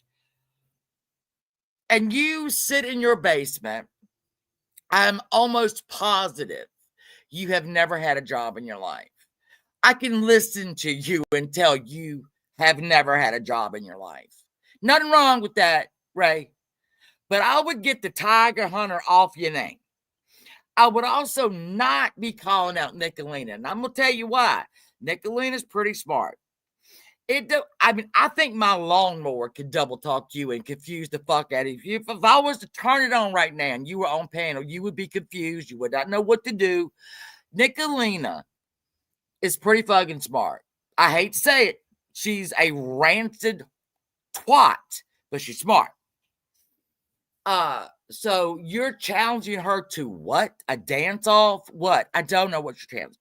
And you sit in your basement. I'm almost positive you have never had a job in your life. I can listen to you and tell you have never had a job in your life. Nothing wrong with that, Ray. But I would get the Tiger Hunter off your name. I would also not be calling out Nicolina. And I'm going to tell you why. Nicolina's pretty smart. I think my lawnmower could double talk you and confuse the fuck out of you. If I was to turn it on right now and you were on panel, you would be confused. You would not know what to do. Nicolina is pretty fucking smart. I hate to say it. She's a rancid twat, but she's smart. So you're challenging her to what? A dance off? What? I don't know what you're challenging.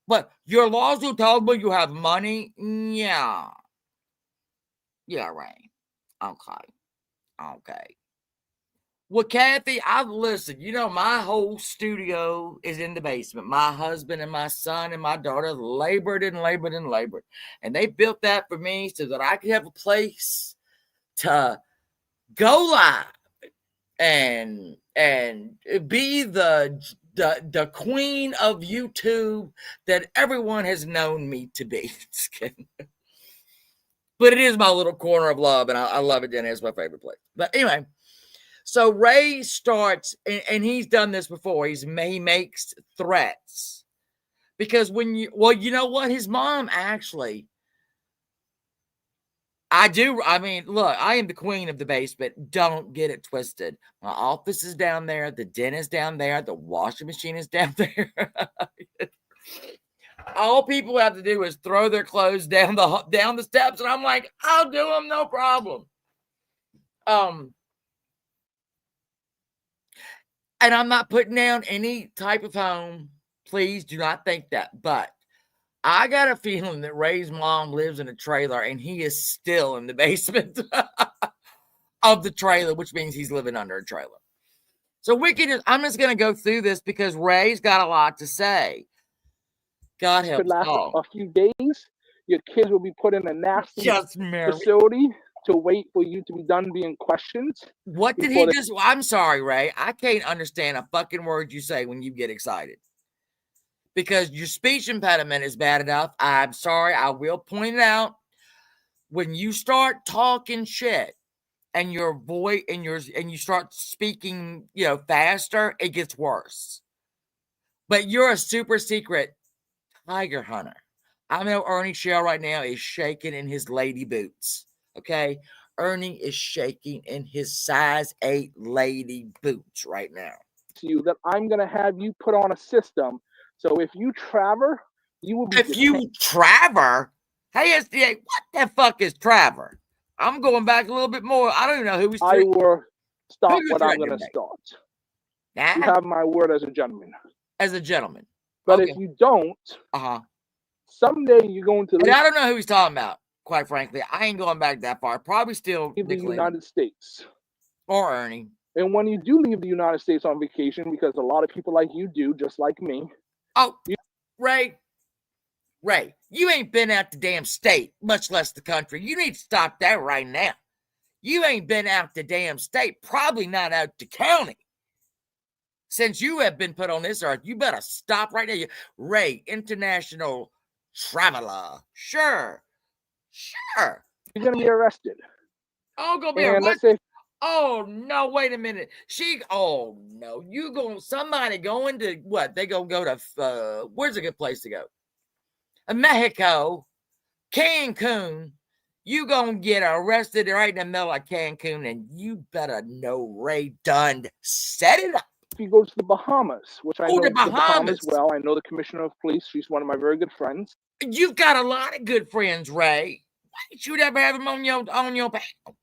But your laws will tell me you have money? Yeah. Yeah, right. Okay. Well, Kathy, I've listened. My whole studio is in the basement. My husband and my son and my daughter labored and labored and labored. And they built that for me so that I could have a place to go live and be the queen of YouTube that everyone has known me to be. Just kidding. But it is my little corner of love, and I love it, and it's my favorite place. But anyway, so Ray starts, and he's done this before. He makes threats because you know what? His mom actually. I mean, look, I am the queen of the basement. Don't get it twisted. My office is down there. The den is down there. The washing machine is down there. All people have to do is throw their clothes down the steps, and I'm like, I'll do them, no problem. And I'm not putting down any type of home. Please do not think that. But I got a feeling that Ray's mom lives in a trailer, and he is still in the basement of the trailer, which means he's living under a trailer. So I'm just going to go through this because Ray's got a lot to say. God help us all. Could last a few days. Your kids will be put in a nasty facility to wait for you to be done being questioned. What did he just? I'm sorry, Ray. I can't understand a fucking word you say when you get excited. Because your speech impediment is bad enough. I'm sorry. I will point it out. When you start talking shit and your voice and you start speaking, faster, it gets worse. But you're a super secret tiger hunter. I know Ernie Shell right now is shaking in his lady boots. Okay? Ernie is shaking in his size 8 lady boots right now. You that I'm going to have you put on a system. So if you traver, you will be If you traver? Hey, SDA, what the fuck is traver? I'm going back a little bit more. I don't even know who he's I will stop what I'm going to start. Nah. You have my word as a gentleman. As a gentleman. But if you don't, someday you're going to leave. And I don't know who he's talking about, quite frankly. I ain't going back that far. Probably still leave the United States. Or Ernie. And when you do leave the United States on vacation, because a lot of people like you do, just like me, Oh, Ray, you ain't been out the damn state, much less the country. You need to stop that right now. You ain't been out the damn state, probably not out the county. Since you have been put on this earth, you better stop right there. Ray, international traveler. Sure. You're going to be arrested. Oh, going to be arrested? Oh, no, wait a minute. Oh, no. Somebody going to what? They going to go to, where's a good place to go? Mexico, Cancun. You going to get arrested right in the middle of Cancun, and you better know Ray done set it up. If you go to the Bahamas, which I know the Bahamas well. I know the commissioner of police. She's one of my very good friends. You've got a lot of good friends, Ray. Why didn't you ever have them on your panel?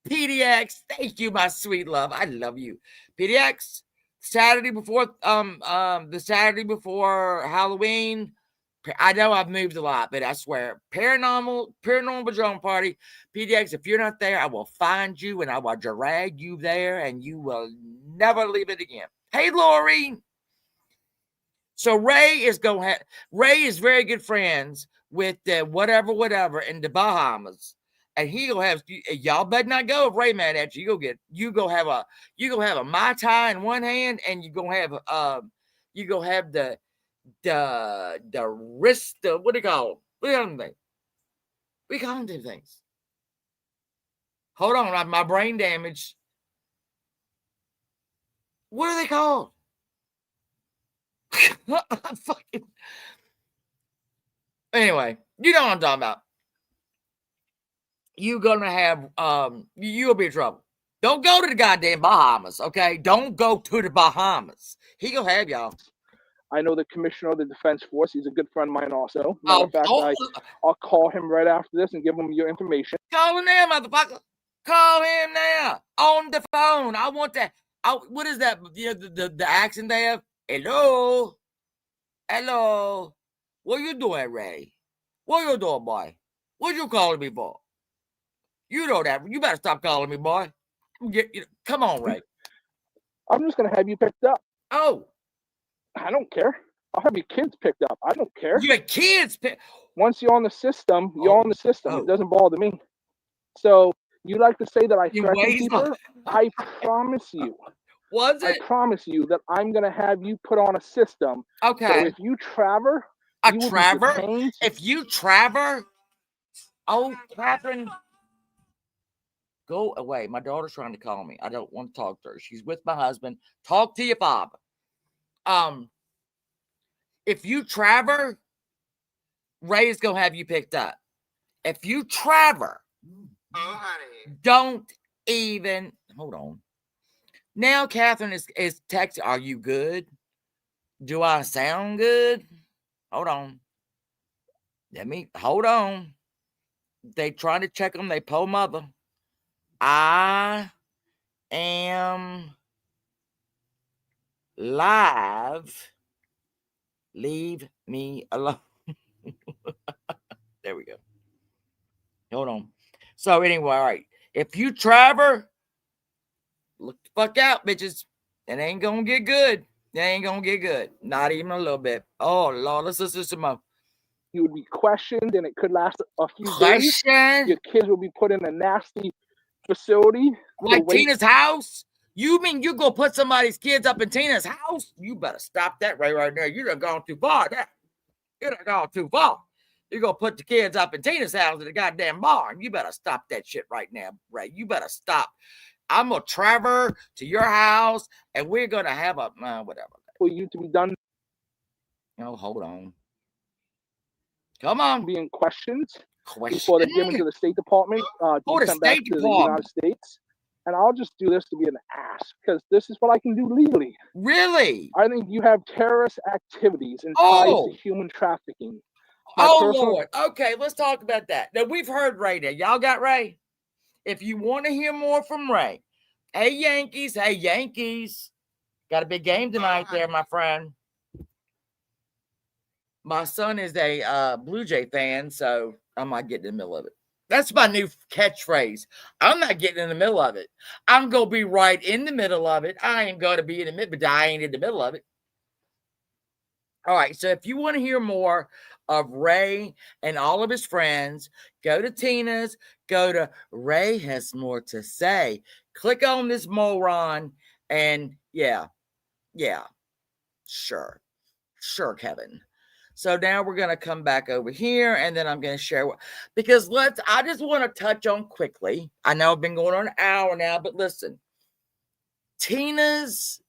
PDX, thank you, my sweet love. I love you. PDX, Saturday before the Saturday before Halloween. I know I've moved a lot, but I swear, paranormal Patron party. PDX, if you're not there, I will find you and I will drag you there, and you will never leave it again. Hey, Lori. So Ray is very good friends with whatever in the Bahamas, and he'll have y'all better not go if Ray mad at you. You go have a Mai Tai in one hand, and you go have the wrist. What do you call them? We call them things. Hold on, my brain damage. What are they called? Anyway, you know what I'm talking about. You're gonna have you'll be in trouble. Don't go to the goddamn Bahamas, okay? Don't go to the Bahamas. He gonna have y'all. I know the commissioner of the Defense Force. He's a good friend of mine also. Matter of fact, I'll call him right after this and give him your information. Call him now, motherfucker. Call him now on the phone. I want that. What is that? The accent they have? Hello. What you doing, Ray? What you doing, boy? What you calling me for? You know that. You better stop calling me, boy. Come on, Ray. I'm just gonna have you picked up. Oh. I don't care. I'll have your kids picked up. I don't care. Your kids picked. Once you're on the system, you're on the system. It doesn't bother me. So you like to say that I threaten people? I promise you. I promise you that I'm gonna have you put on a system. Okay. So if you travel, if you travel, oh, Catherine, go away. My daughter's trying to call me. I don't want to talk to her. She's with my husband. Talk to your father. If you travel, Ray's gonna have you picked up. If you travel, don't even hold on. Now Catherine is texting. Are you good? Do I sound good? Hold on. Hold on. They trying to check on their poor mother. I am live. Leave me alone. There we go. Hold on. So anyway, all right. If you travel, look the fuck out, bitches. It ain't gonna get good. It ain't gonna get good. Not even a little bit. Oh Lord, let's listen to some more. You would be questioned, and it could last a few days. Your kids will be put in a nasty facility. Like Tina's house? You mean you go put somebody's kids up in Tina's house? You better stop that right there. You done gone too far. You done gone too far. You're going to put the kids up in Tina's house in the goddamn barn. You better stop that shit right now, Ray. You better stop. I'm going to travel to your house, and we're going to have a whatever. For you to be done. Oh, hold on. Come on. Being questioned before they're given to the State Department. The State Department. To the United States. And I'll just do this to be an ass because this is what I can do legally. Really? I think you have terrorist activities and ties to human trafficking. Lord. Okay, let's talk about that. Now, we've heard Ray there. Y'all got Ray? If you want to hear more from Ray, hey, Yankees. Got a big game tonight there, my friend. My son is a Blue Jay fan, so I might get in the middle of it. That's my new catchphrase. I'm not getting in the middle of it. I'm going to be right in the middle of it. I ain't going to be in the middle, but I ain't in the middle of it. All right, so if you want to hear more of Ray and all of his friends, go to Tina's, go to Ray Has More to Say. Click on this moron, and yeah, sure, Kevin. So now we're going to come back over here, and then I'm going to share because I just want to touch on quickly. I know I've been going on an hour now, but listen, Tina's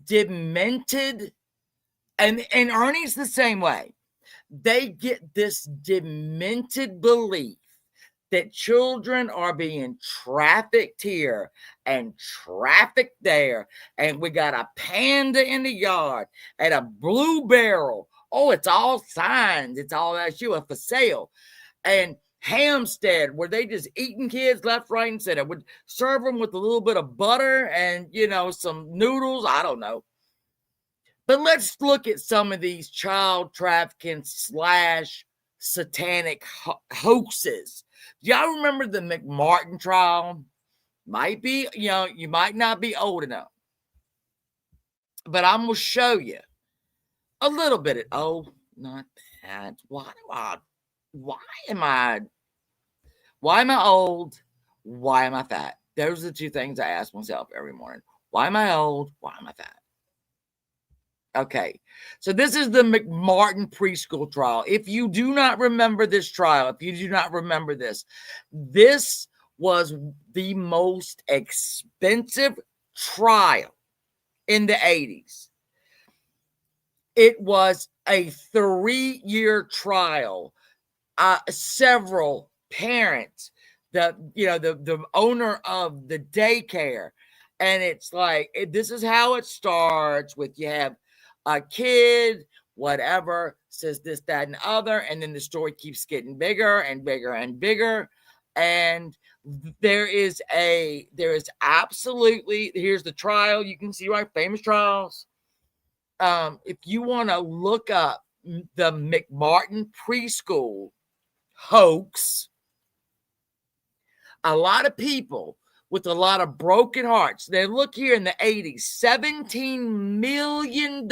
demented, and Ernie's the same way. They get this demented belief that children are being trafficked here and trafficked there. And we got a panda in the yard and a blue barrel. Oh, it's all signs. It's all that you are for sale. And Hampstead, where they just eating kids left, right, and center. Would serve them with a little bit of butter and, some noodles. I don't know. But let's look at some of these child trafficking / satanic hoaxes. Do y'all remember the McMartin trial? Might be, you might not be old enough. But I'm going to show you a little bit. Oh, not bad. Why am I old? Why am I fat? Those are the two things I ask myself every morning. Why am I old? Why am I fat? Okay, so this is the McMartin preschool trial. If you do not remember this trial, if you do not remember this was the most expensive trial in the 80s. It was a 3-year trial. Several parents, the owner of the daycare, and it's like, this is how it starts with, you have a kid, whatever, says this, that, and other, and then the story keeps getting bigger and bigger and bigger. And there is absolutely, here's the trial. You can see, right, famous trials. If you want to look up the McMartin preschool hoax, a lot of people with a lot of broken hearts. They look here in the 80s, $17 million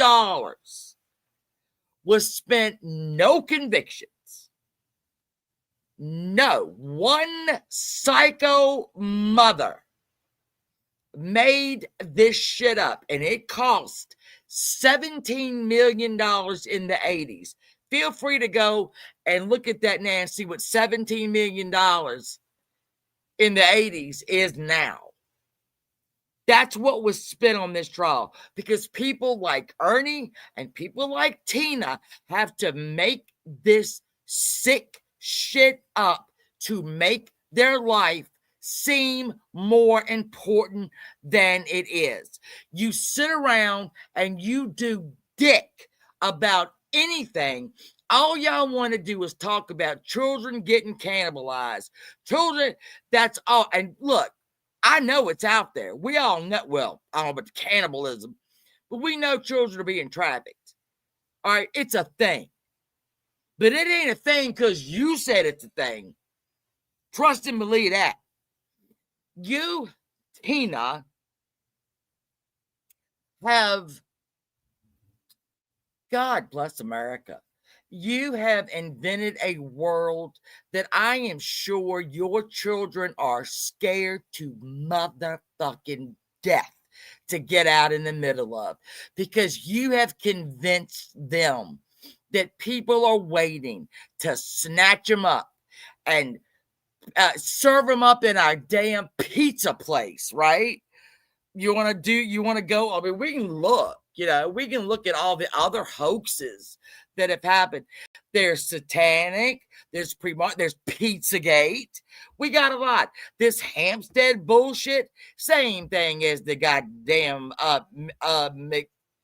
was spent, no convictions. No, one psycho mother made this shit up, and it cost $17 million in the 80s. Feel free to go and look at that now and see what $17 million in the 80s is now. That's what was spent on this trial, because people like Ernie and people like Tina have to make this sick shit up to make their life seem more important than it is. You sit around and you do dick about anything. All y'all want to do is talk about children getting cannibalized. Children, that's all. And look, I know it's out there. We all know, well, I don't know about cannibalism, but we know children are being trafficked. All right, it's a thing. But it ain't a thing because you said it's a thing. Trust and believe that. You, Tina, have, God bless America, you have invented a world that I am sure your children are scared to motherfucking death to get out in the middle of, because you have convinced them that people are waiting to snatch them up and serve them up in our damn pizza place, right? You want to go, I mean, we can look, we can look at all the other hoaxes that have happened. There's satanic, there's Pizzagate. We got a lot. This Hampstead bullshit, same thing as the goddamn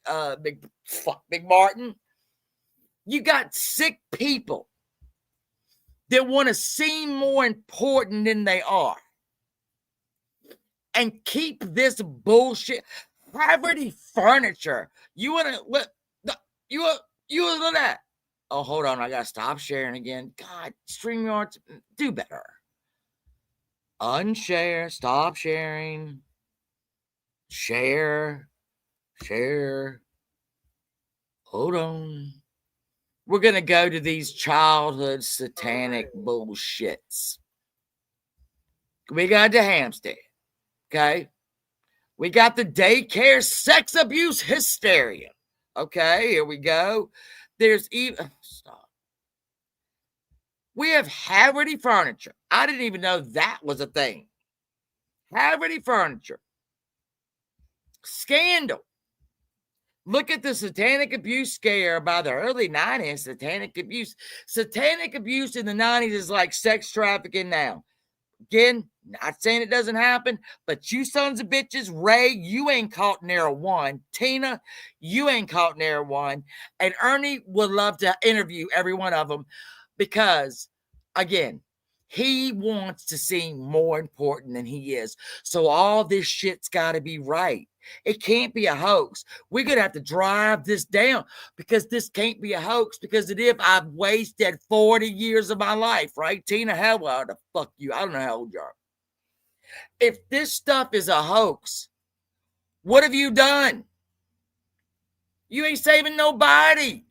McMartin. You got sick people that want to seem more important than they are, and keep this bullshit. Poverty furniture. You want to look? You look at? Oh, hold on. I gotta stop sharing again. God, StreamYard, do better. Unshare. Stop sharing. Share. Hold on. We're going to go to these childhood satanic bullshits. We got the Hampstead. Okay. We got the daycare sex abuse hysteria. Okay. Here we go. There's even. Stop. We have Haverty Furniture. I didn't even know that was a thing. Haverty Furniture. Scandal. Look at the satanic abuse scare by the early 90s. Satanic abuse. Satanic abuse in the 90s is like sex trafficking now. Again, not saying it doesn't happen, but you sons of bitches, Ray, you ain't caught near one. Tina, you ain't caught near one. And Ernie would love to interview every one of them because, again, he wants to seem more important than he is. So all this shit's got to be right. It can't be a hoax. We're going to have to drive this down because this can't be a hoax. Because if I've wasted 40 years of my life, right? Tina, how the fuck you? I don't know how old you are. If this stuff is a hoax, what have you done? You ain't saving nobody.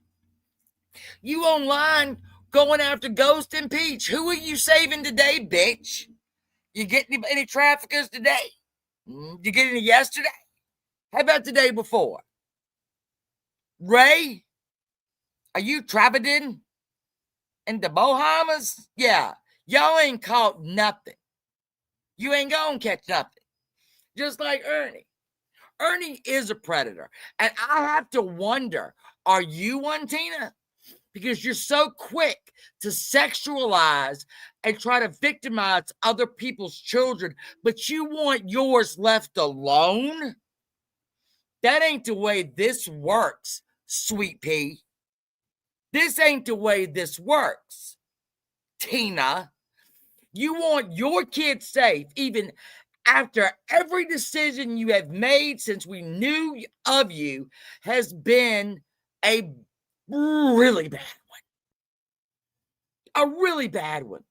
You online going after Ghost and Peach. Who are you saving today, bitch? You get any traffickers today? You get any yesterday? How about the day before? Ray, are you traveling in the Bahamas? Yeah, y'all ain't caught nothing. You ain't gonna catch nothing. Just like Ernie. Ernie is a predator. And I have to wonder, are you one, Tina? Because you're so quick to sexualize and try to victimize other people's children, but you want yours left alone? That ain't the way this works, sweet pea. This ain't the way this works, Tina. You want your kids safe, even after every decision you have made since we knew of you has been a really bad one. A really bad one.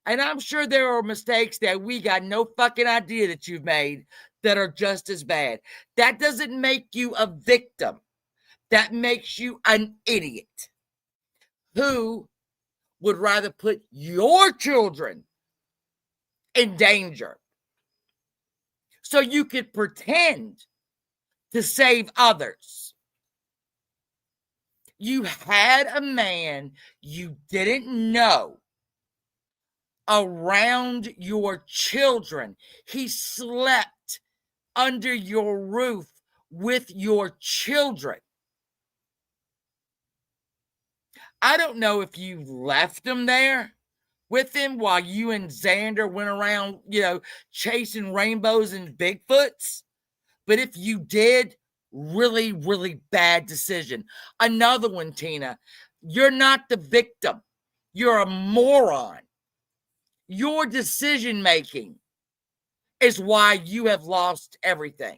And I'm sure there are mistakes that we got no fucking idea that you've made that are just as bad. That doesn't make you a victim. That makes you an idiot who would rather put your children in danger so you could pretend to save others. You had a man you didn't know around your children. He slept under your roof with your children. I don't know if you left them there with him while you and Xander went around, chasing rainbows and Bigfoots. But if you did, really, really bad decision. Another one, Tina, you're not the victim. You're a moron. Your decision making is why you have lost everything.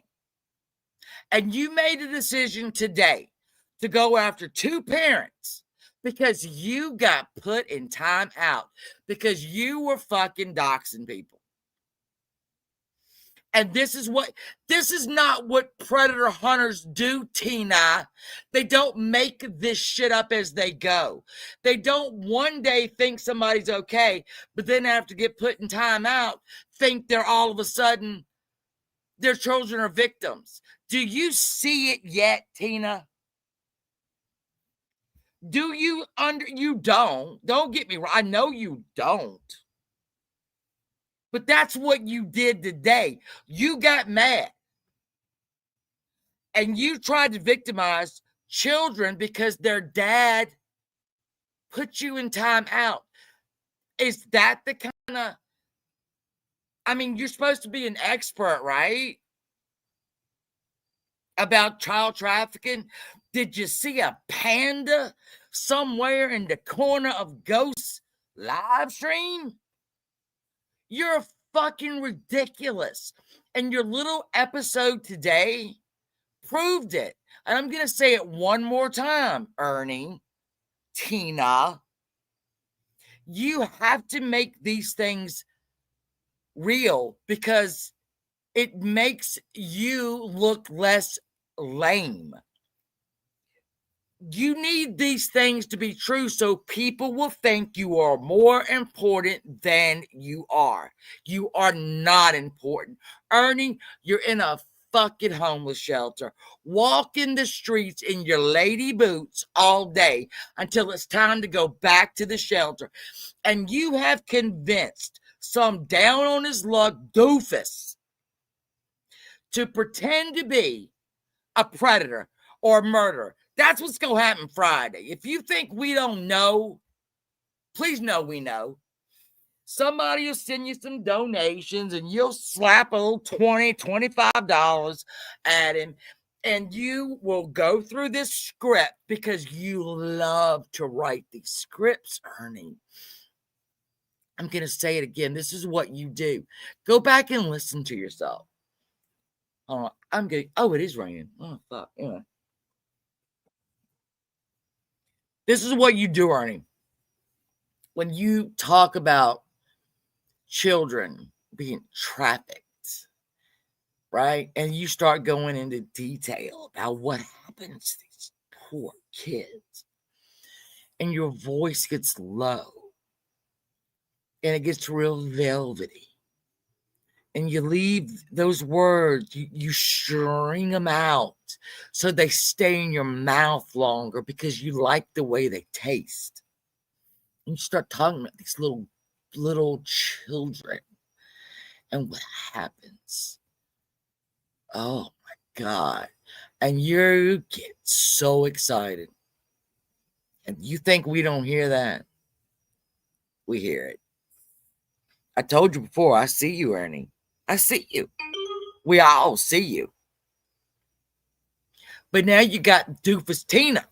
And you made a decision today to go after two parents because you got put in time out because you were fucking doxing people. And this is not what predator hunters do, Tina. They don't make this shit up as they go. They don't one day think somebody's okay, but then after get put in time out, think they're all of a sudden their children are victims. Do you see it yet, Tina? Do you you don't get me wrong. I know you don't. But that's what you did today. You got mad. And you tried to victimize children because their dad put you in time out. Is that the kind of... I mean, you're supposed to be an expert, right? About child trafficking. Did you see a panda somewhere in the corner of Ghost's live stream? You're fucking ridiculous. And your little episode today proved it. And I'm going to say it one more time, Ernie, Tina. You have to make these things real because it makes you look less lame. You need these things to be true so people will think you are more important than you are. You are not important. Ernie, you're in a fucking homeless shelter, walking the streets in your lady boots all day until it's time to go back to the shelter. And you have convinced some down on his luck doofus to pretend to be a predator or a murderer. That's what's going to happen Friday. If you think we don't know, please know we know. Somebody will send you some donations and you'll slap a little $20, $25 at him. And you will go through this script because you love to write these scripts, Ernie. I'm going to say it again. This is what you do. Go back and listen to yourself. I'm getting, it is raining. Oh, fuck. Anyway. This is what you do, Ernie. When you talk about children being trafficked, right? And you start going into detail about what happens to these poor kids. And your voice gets low. And it gets real velvety. And you leave those words, you string them out so they stay in your mouth longer because you like the way they taste. And you start talking about these little children and what happens. Oh my God. And you get so excited. And you think we don't hear that? We hear it. I told you before, I see you, Ernie. I see you. We all see you. But now you got doofus Tina,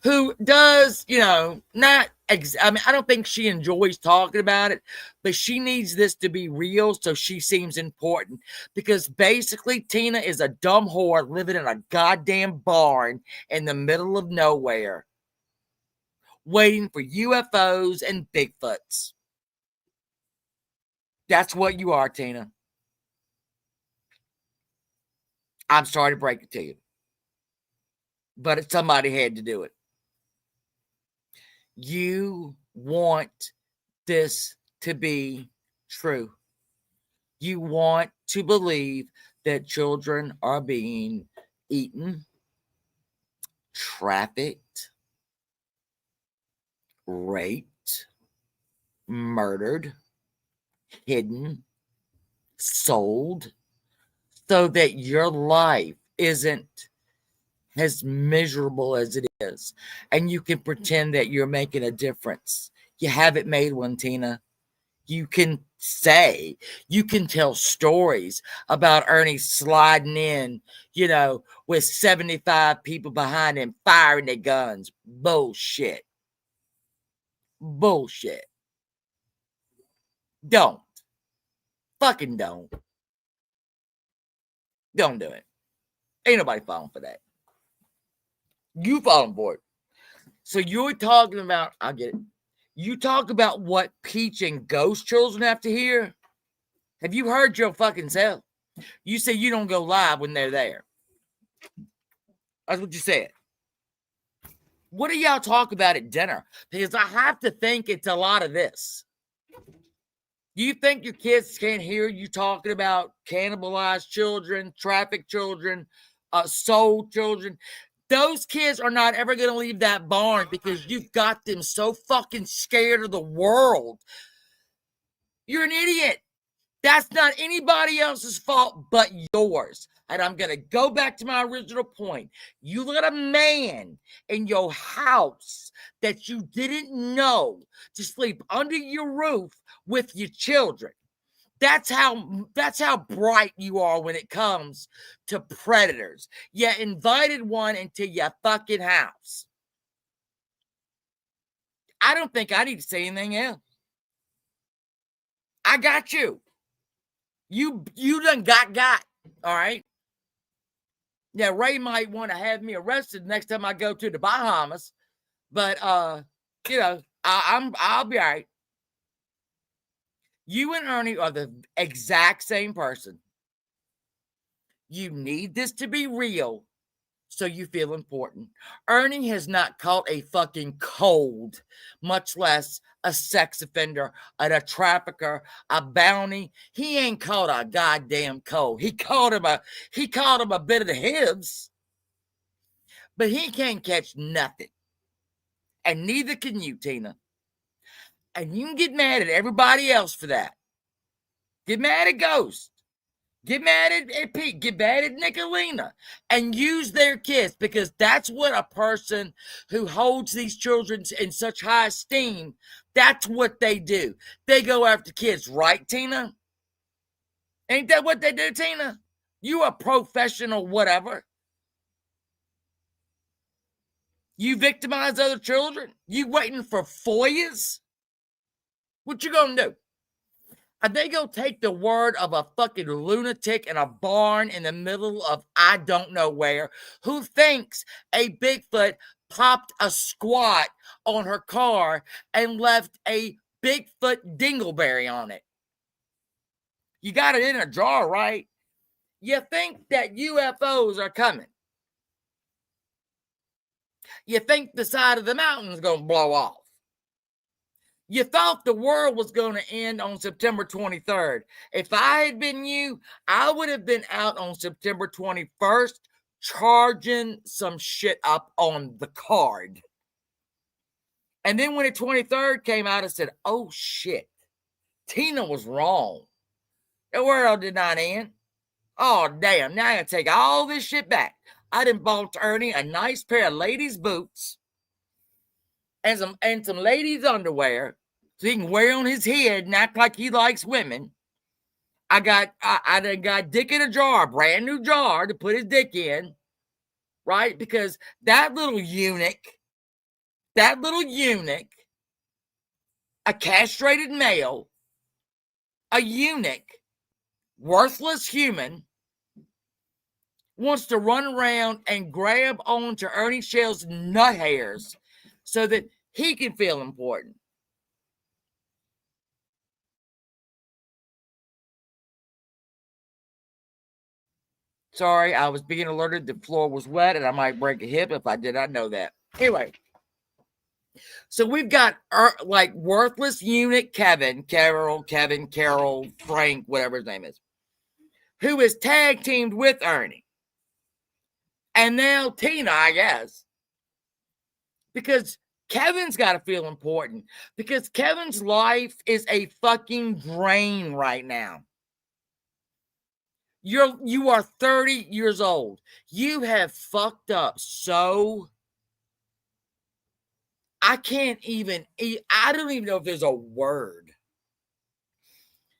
who does, not, I don't think she enjoys talking about it, but she needs this to be real, so she seems important. Because basically, Tina is a dumb whore living in a goddamn barn in the middle of nowhere, waiting for UFOs and Bigfoots. That's what you are, Tina. I'm sorry to break it to you, but somebody had to do it. You want this to be true. You want to believe that children are being eaten, trafficked, raped, murdered, hidden, sold, so that your life isn't as miserable as it is. And you can pretend that you're making a difference. You haven't made one, Tina. You can tell stories about Ernie sliding in, with 75 people behind him firing their guns. Bullshit. Don't. Fucking don't. Don't do it. Ain't nobody falling for that. You falling for it. So you're talking about, I get it. You talk about what Peach and Ghost children have to hear. Have you heard your fucking self? You say you don't go live when they're there. That's what you said. What do y'all talk about at dinner? Because I have to think it's a lot of this. Do you think your kids can't hear you talking about cannibalized children, trafficked children, sold children? Those kids are not ever going to leave that barn because you've got them so fucking scared of the world. You're an idiot. That's not anybody else's fault but yours. And I'm going to go back to my original point. You let a man in your house that you didn't know to sleep under your roof with your children. That's how bright you are when it comes to predators. You invited one into your fucking house. I don't think I need to say anything else. I got you. You done got, all right? Yeah, Ray might want to have me arrested next time I go to the Bahamas, but I'll be all right. You and Ernie are the exact same person. You need this to be real so you feel important. Ernie has not caught a fucking cold, much less a sex offender, a trafficker, a bounty. He ain't caught a goddamn cold. He caught him a bit of the hips, but he can't catch nothing. And neither can you, Tina. And you can get mad at everybody else for that. Get mad at Ghost. Get mad at Pete. Get mad at Nicolina. And use their kids, because that's what a person who holds these children in such high esteem, that's what they do. They go after kids, right, Tina? Ain't that what they do, Tina? You a professional whatever. You victimize other children? You waiting for FOIAs? What you gonna do? Are they going to take the word of a fucking lunatic in a barn in the middle of I don't know where, who thinks a Bigfoot popped a squat on her car and left a Bigfoot dingleberry on it? You got it in a jar, right? You think that UFOs are coming. You think the side of the mountain is going to blow off. You thought the world was going to end on September 23rd. If I had been you, I would have been out on September 21st charging some shit up on the card. And then when the 23rd came out, I said, oh shit, Tina was wrong. The world did not end. Oh damn, now I gotta take all this shit back. I done bought Ernie a nice pair of ladies' boots and some ladies' underwear, so he can wear on his head and act like he likes women. I done got dick in a jar, a brand new jar to put his dick in, right? Because that little eunuch, a castrated male, a eunuch, worthless human, wants to run around and grab onto Ernie Shell's nut hairs so that he can feel important. Sorry, I was being alerted the floor was wet and I might break a hip if I did not know that. Anyway, so we've got like worthless eunuch Carol, Frank, whatever his name is, who is tag teamed with Ernie. And now Tina, I guess. Because Kevin's got to feel important. Because Kevin's life is a fucking drain right now. You are 30 years old. You have fucked up so... I don't even know if there's a word.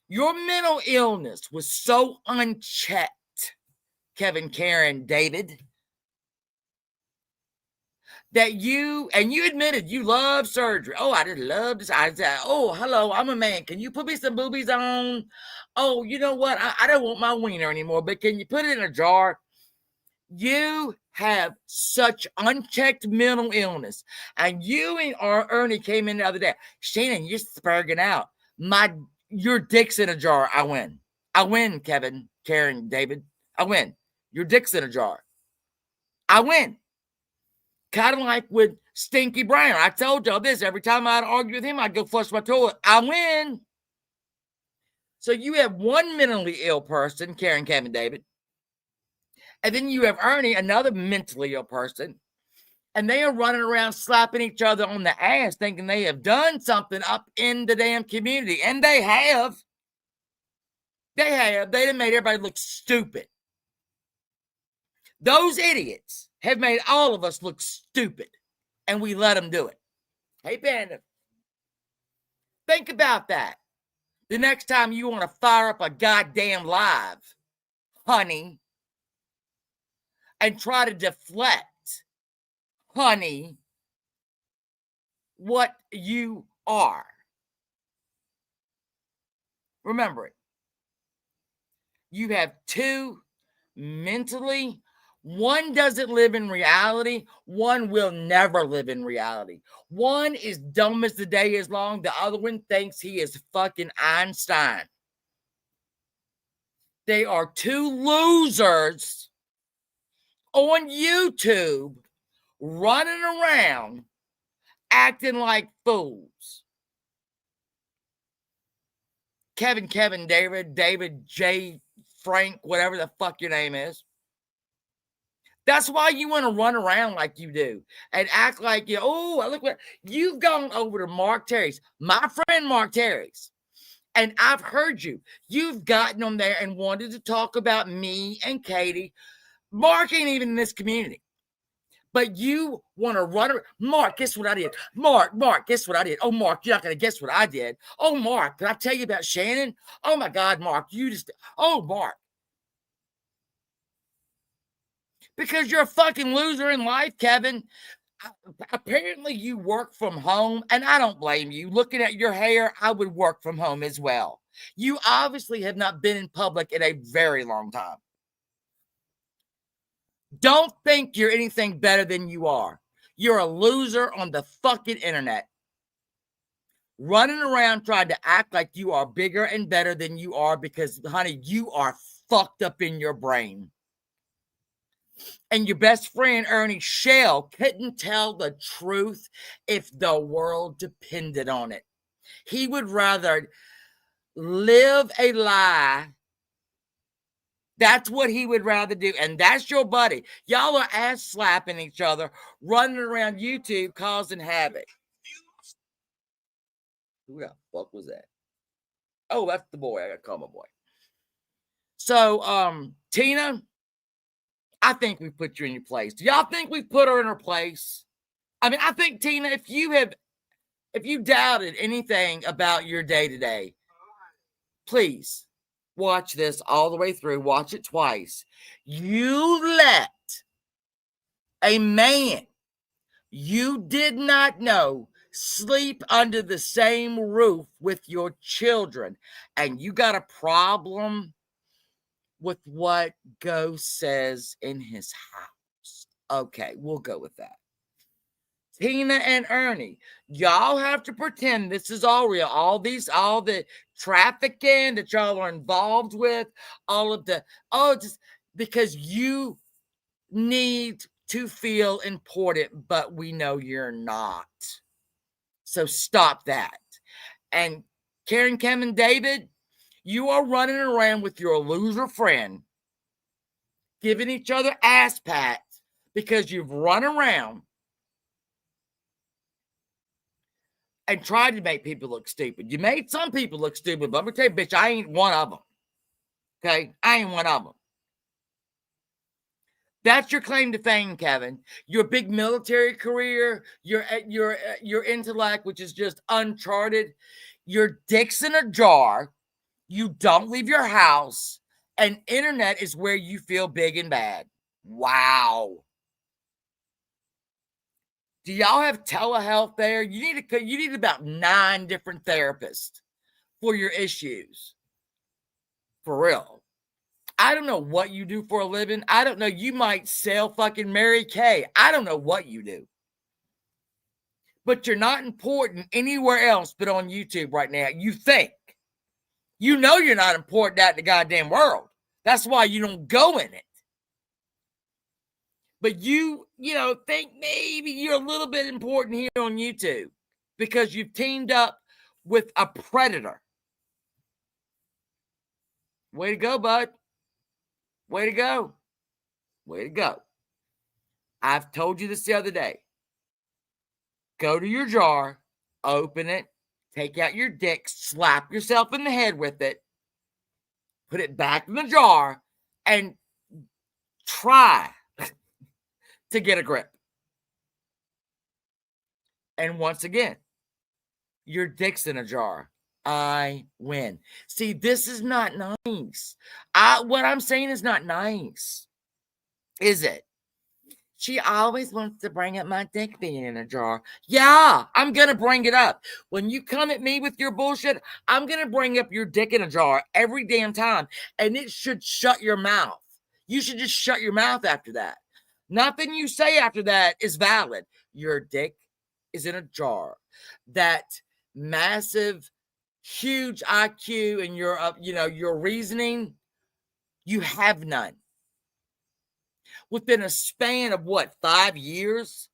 Your mental illness was so unchecked, Kevin, Karen, David, that you admitted you love surgery. Oh, I just love this. I said, oh, hello, I'm a man. Can you put me some boobies on? Oh, you know what? I don't want my wiener anymore, but can you put it in a jar? You have such unchecked mental illness. And you and Ernie came in the other day. Shannon, you're spurging out. Your dick's in a jar. I win, Kevin, Karen, David. I win. Your dick's in a jar. I win. Kind of like with Stinky Brown. I told y'all this. Every time I'd argue with him, I'd go flush my toilet. I win. So you have one mentally ill person, Karen, Kevin, David. And then you have Ernie, another mentally ill person. And they are running around slapping each other on the ass, thinking they have done something up in the damn community. And they have. They have. They have made everybody look stupid. Those idiots have made all of us look stupid. And we let them do it. Hey, Panda. Think about that. The next time you want to fire up a goddamn live, honey, and try to deflect, honey, what you are. Remember it. You have two mentally. One doesn't live in reality. One will never live in reality. One is dumb as the day is long. The other one thinks he is fucking Einstein. They are two losers on YouTube running around acting like fools. Kevin, David, J, Frank, whatever the fuck your name is. That's why you want to run around like you do and act like you, oh, look what you've gone over to Mark Terry's, my friend Mark Terry's. And I've heard you. You've gotten on there and wanted to talk about me and Katie. Mark ain't even in this community. But you want to run around. Mark, guess what I did? Mark, guess what I did? Oh, Mark, you're not going to guess what I did. Oh, Mark, did I tell you about Shannon? Oh, my God, Mark, oh, Mark. Because you're a fucking loser in life, Kevin. Apparently you work from home, and I don't blame you. Looking at your hair, I would work from home as well. You obviously have not been in public in a very long time. Don't think you're anything better than you are. You're a loser on the fucking internet. Running around trying to act like you are bigger and better than you are because, honey, you are fucked up in your brain. And your best friend, Ernie Shell, couldn't tell the truth if the world depended on it. He would rather live a lie. That's what he would rather do. And that's your buddy. Y'all are ass slapping each other, running around YouTube, causing havoc. Who the fuck was that? Oh, that's the boy. I got to call my boy. So, Tina, I think we put you in your place. Do y'all think we put her in her place? I mean, I think, Tina, if you doubted anything about your day today, please watch this all the way through. Watch it twice. You let a man you did not know sleep under the same roof with your children, and you got a problem with what Ghost says in his house. Okay, we'll go with that. Tina and Ernie, y'all have to pretend this is all real. All the trafficking that y'all are involved with, just because you need to feel important, but we know you're not. So stop that. And Karen, Kevin, David, you are running around with your loser friend, giving each other ass pats because you've run around and tried to make people look stupid. You made some people look stupid, but I'm going to tell you, bitch, I ain't one of them. Okay? I ain't one of them. That's your claim to fame, Kevin. Your big military career, your intellect, which is just uncharted. Your dick's in a jar. You don't leave your house. And internet is where you feel big and bad. Wow. Do y'all have telehealth there? You need about 9 different therapists for your issues. For real. I don't know what you do for a living. I don't know. You might sell fucking Mary Kay. I don't know what you do. But you're not important anywhere else but on YouTube right now. You think. You know you're not important out in the goddamn world. That's why you don't go in it. But you think maybe you're a little bit important here on YouTube because you've teamed up with a predator. Way to go, bud. Way to go. Way to go. I've told you this the other day. Go to your jar, open it, take out your dick, slap yourself in the head with it, put it back in the jar, and try to get a grip. And once again, your dick's in a jar. I win. See, this is not nice. What I'm saying is not nice. Is it? She always wants to bring up my dick being in a jar. Yeah, I'm going to bring it up. When you come at me with your bullshit, I'm going to bring up your dick in a jar every damn time. And it should shut your mouth. You should just shut your mouth after that. Nothing you say after that is valid. Your dick is in a jar. That massive, huge IQ and your reasoning, you have none. within a span of what, 5 years?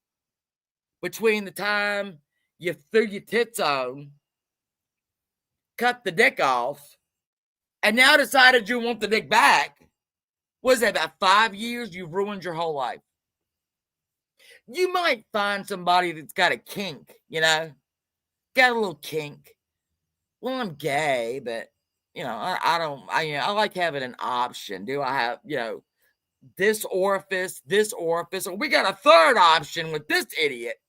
Between the time you threw your tits on, cut the dick off, and now decided you want the dick back. What is that, about 5 years? You've ruined your whole life. You might find somebody that's got a kink, got a little kink. Well, I'm gay, but I like having an option. Do I have, this orifice, or we got a third option with this idiot?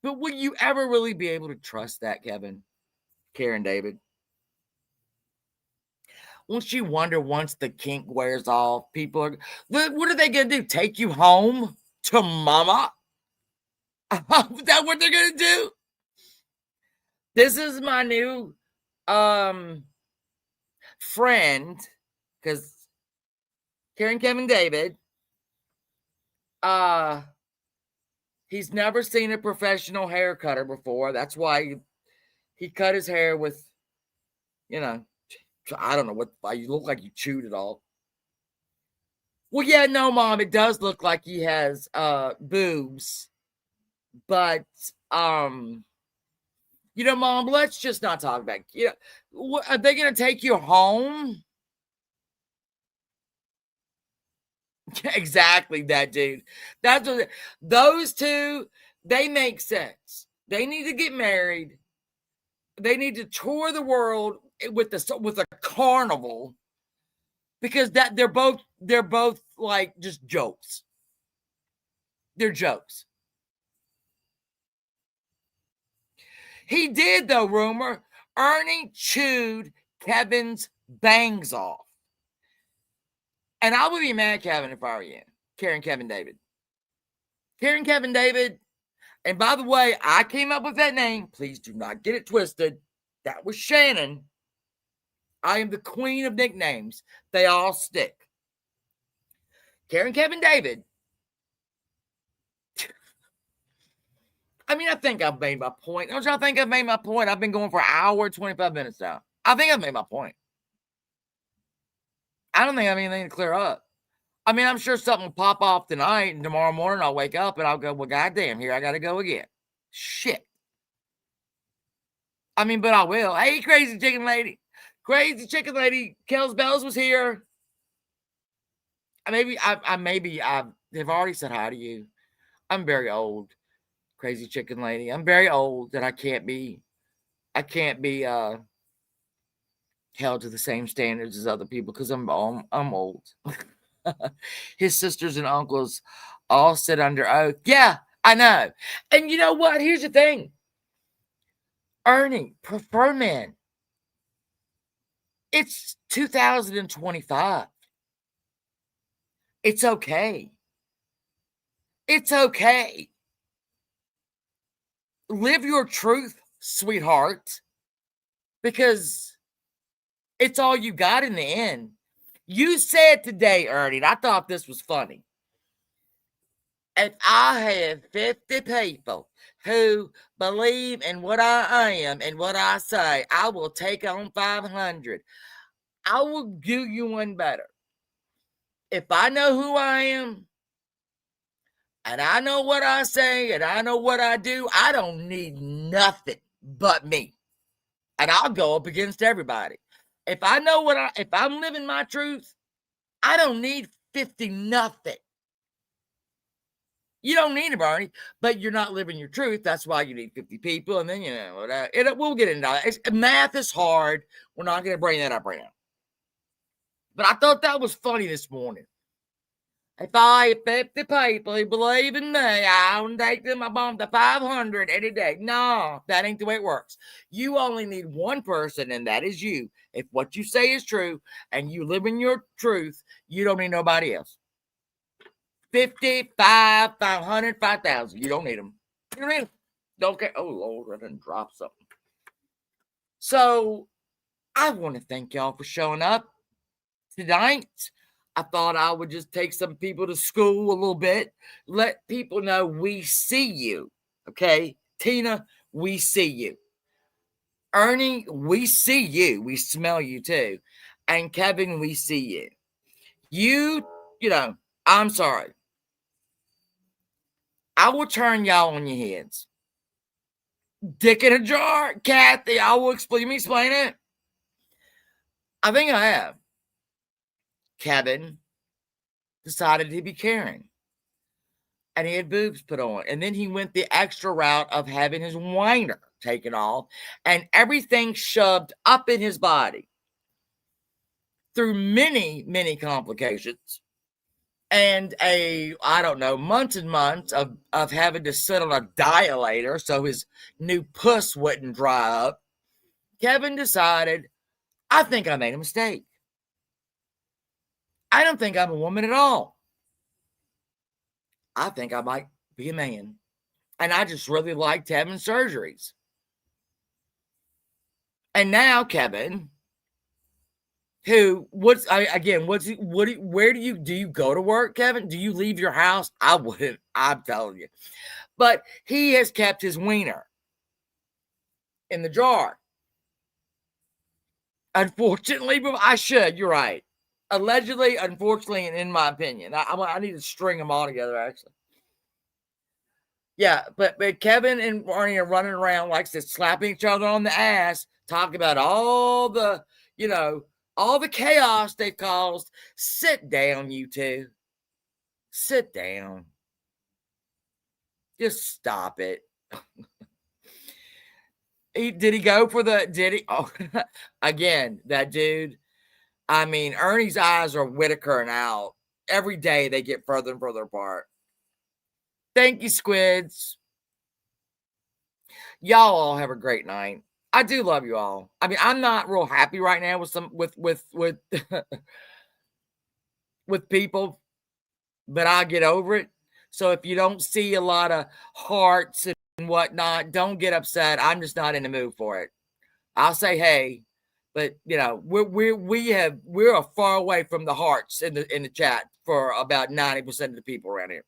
But will you ever really be able to trust that, Kevin, Karen, David? Won't you wonder once the kink wears off, people are, what are they going to do? Take you home to mama? Is that what they're going to do? This is my new friend, because Karen, Kevin, David, he's never seen a professional hair cutter before. That's why he cut his hair with, I don't know why you look like you chewed it all. Well, yeah, no, Mom, it does look like he has boobs. But Mom, let's just not talk about are they gonna take you home? Exactly that, dude. That's what those two, they make sense. They need to get married. They need to tour the world with a carnival, because they're both like just jokes. They're jokes. He did, though, rumor. Ernie chewed Kevin's bangs off. And I would be mad, Kevin, if I were you. Karen, Kevin, David. Karen, Kevin, David. And by the way, I came up with that name. Please do not get it twisted. That was Shannon. I am the queen of nicknames. They all stick. Karen, Kevin, David. I think I've made my point. Don't y'all think I've made my point? I've been going for an hour, 25 minutes now. I think I've made my point. I don't think I have anything to clear up. I'm sure something will pop off tonight, and tomorrow morning I'll wake up and I'll go, well, goddamn, here I got to go again. Shit. But I will. Hey, crazy chicken lady. Crazy chicken lady. Kells Bells was here. Maybe I've already said hi to you. I'm very old. Crazy chicken lady. I'm very old that I can't be held to the same standards as other people, because I'm old. His sisters and uncles all sit under oath. Yeah, I know. And you know what? Here's the thing. Ernie, prefer men. It's 2025. It's okay. It's okay. Live your truth, sweetheart, because it's all you got in the end. You said today, Ernie, and I thought this was funny. If I have 50 people who believe in what I am and what I say, I will take on 500. I will do you one better. If I know who I am, and I know what I say, and I know what I do, I don't need nothing but me. And I'll go up against everybody. If I know if I'm living my truth, I don't need 50 nothing. You don't need it, Barney, but you're not living your truth. That's why you need 50 people. And then, we'll get into that. Math is hard. We're not going to bring that up right now. But I thought that was funny this morning. If I have 50 people who believe in me, I'll take them above the 500 any day. No, that ain't the way it works. You only need one person, and that is you. If what you say is true and you live in your truth, you don't need nobody else. 50, 500, 5,000. You don't need them. You don't need them. Don't care. Oh, Lord, I didn't drop something. So I want to thank y'all for showing up tonight. I thought I would just take some people to school a little bit. Let people know we see you. Okay? Tina, we see you. Ernie, we see you. We smell you too. And Kevin, we see you. You know, I'm sorry. I will turn y'all on your heads. Dick in a jar, Kathy. I will explain. Explain it. I think I have. Kevin decided to be caring. And he had boobs put on. And then he went the extra route of having his wiener taken off and everything shoved up in his body through many, many complications. And I don't know, months and months of having to sit on a dilator so his new puss wouldn't dry up. Kevin decided, I think I made a mistake. I don't think I'm a woman at all. I think I might be a man. And I just really liked having surgeries. And now Kevin, where do you go to work, Kevin? Do you leave your house? I wouldn't, I'm telling you. But he has kept his wiener in the jar. Unfortunately, you're right. Allegedly, unfortunately, and in my opinion. I need to string them all together, actually. Yeah, but Kevin and Barney are running around like this, slapping each other on the ass, talking about all the, all the chaos they caused. Sit down, you two. Sit down. Just stop it. Did he go for oh, again, that dude. I mean, Ernie's eyes are Whitaker and out. Every day they get further and further apart. Thank you, Squids. Y'all all have a great night. I do love you all. I mean, I'm not real happy right now with with people, but I'll get over it. So if you don't see a lot of hearts and whatnot, don't get upset. I'm just not in the mood for it. I'll say hey, but we're far away from the hearts in the chat for about 90% of the people around here.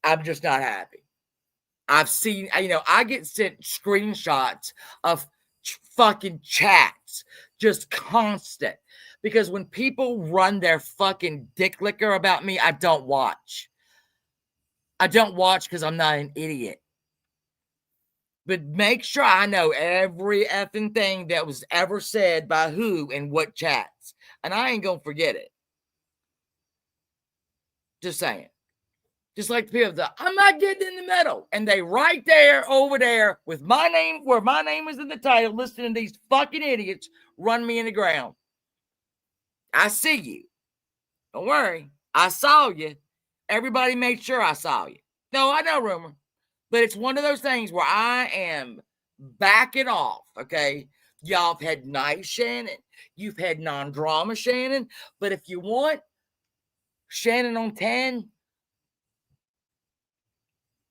I'm just not happy. I've seen, I get sent screenshots of fucking chats, just constant. Because when people run their fucking dick licker about me, I don't watch. I don't watch because I'm not an idiot. But make sure I know every effing thing that was ever said by who and what chats. And I ain't going to forget it. Just saying. Just like the people that I'm not getting in the middle. And they right there, over there, with my name, where my name is in the title, listening to these fucking idiots run me in the ground. I see you. Don't worry. I saw you. Everybody made sure I saw you. No, I know, rumor. But it's one of those things where I am backing off, okay? Y'all have had nice Shannon. You've had non-drama Shannon. But if you want Shannon on 10,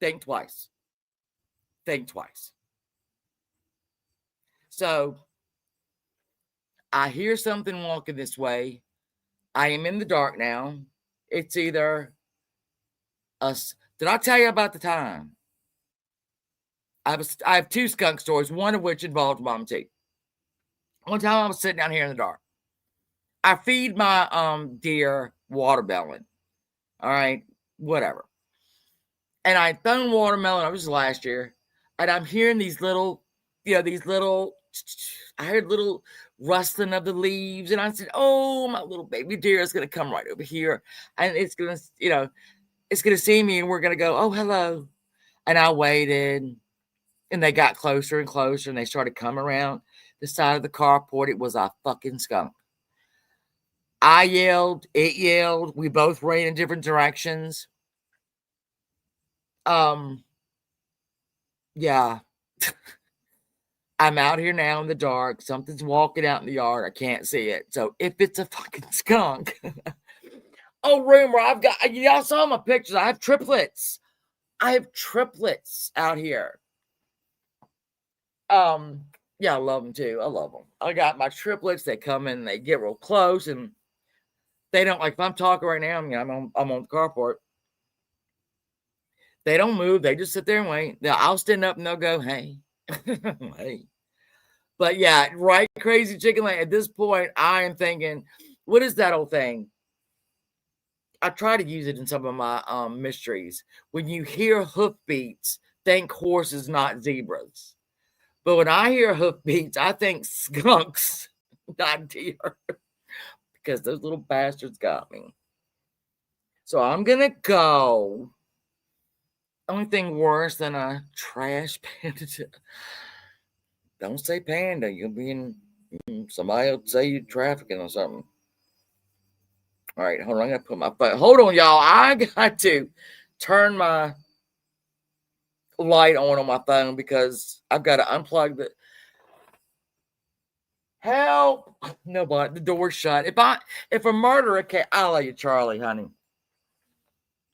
think twice. Think twice. So, I hear something walking this way. I am in the dark now. It's either us. Did I tell you about the time? I have two skunk stories, one of which involved Mom T. One time I was sitting down here in the dark. I feed my deer watermelon. All right, whatever. And I found watermelon. It was last year, and I'm hearing these little. I heard little rustling of the leaves, and I said, "Oh, my little baby deer is gonna come right over here, and it's gonna, it's gonna see me, and we're gonna go, oh, hello." And I waited, and they got closer and closer, and they started coming around the side of the carport. It was a fucking skunk. I yelled, it yelled. We both ran in different directions. Yeah. I'm out here now in the dark. Something's walking out in the yard. I can't see it. So if it's a fucking skunk. Oh, rumor, y'all saw my pictures. I have triplets. Out here. Yeah, I love them too. I love them. I got my triplets. They come in, they get real close, and they don't, like, if I'm talking right now, I'm on the carport. They don't move. They just sit there and wait. I'll stand up and they'll go, hey. Hey. But yeah, right, Crazy Chicken Land. At this point, I am thinking, what is that old thing? I try to use it in some of my mysteries. When you hear hoofbeats, think horses, not zebras. But when I hear hoofbeats, I think skunks, not deer. Because those little bastards got me. So I'm going to go. Only thing worse than a trash panda. Don't say panda. You'll be in. Somebody will say you trafficking or something. All right, hold on. I'm going to put my phone. Hold on, y'all. I got to turn my light on my phone because I've got to unplug the. Help! Nobody. The door's shut. If a murderer came, I love you, Charlie, honey.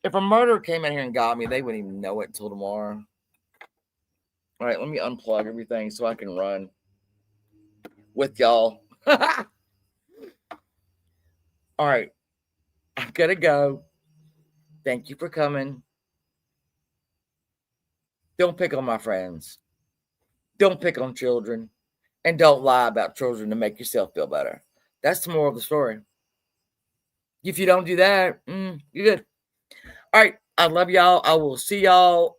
If a murderer came in here and got me, they wouldn't even know it until tomorrow. All right, let me unplug everything so I can run with y'all. All right, I'm gonna go. Thank you for coming. Don't pick on my friends. Don't pick on children. And don't lie about children to make yourself feel better. That's the moral of the story. If you don't do that, you're good. All right, I love y'all. I will see y'all.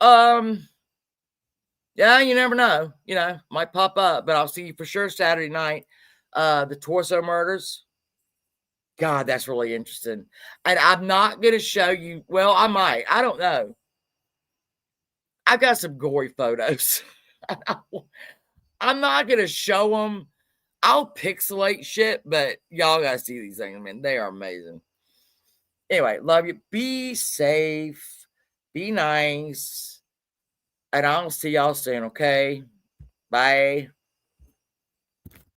Yeah, you never know. Might pop up, but I'll see you for sure Saturday night. The torso murders. God, that's really interesting. And I'm not going to show you. Well, I might. I don't know. I've got some gory photos. I'm not going to show them. I'll pixelate shit, but y'all got to see these things, man. They are amazing. Anyway, love you. Be safe. Be nice. And I'll see y'all soon, okay? Bye.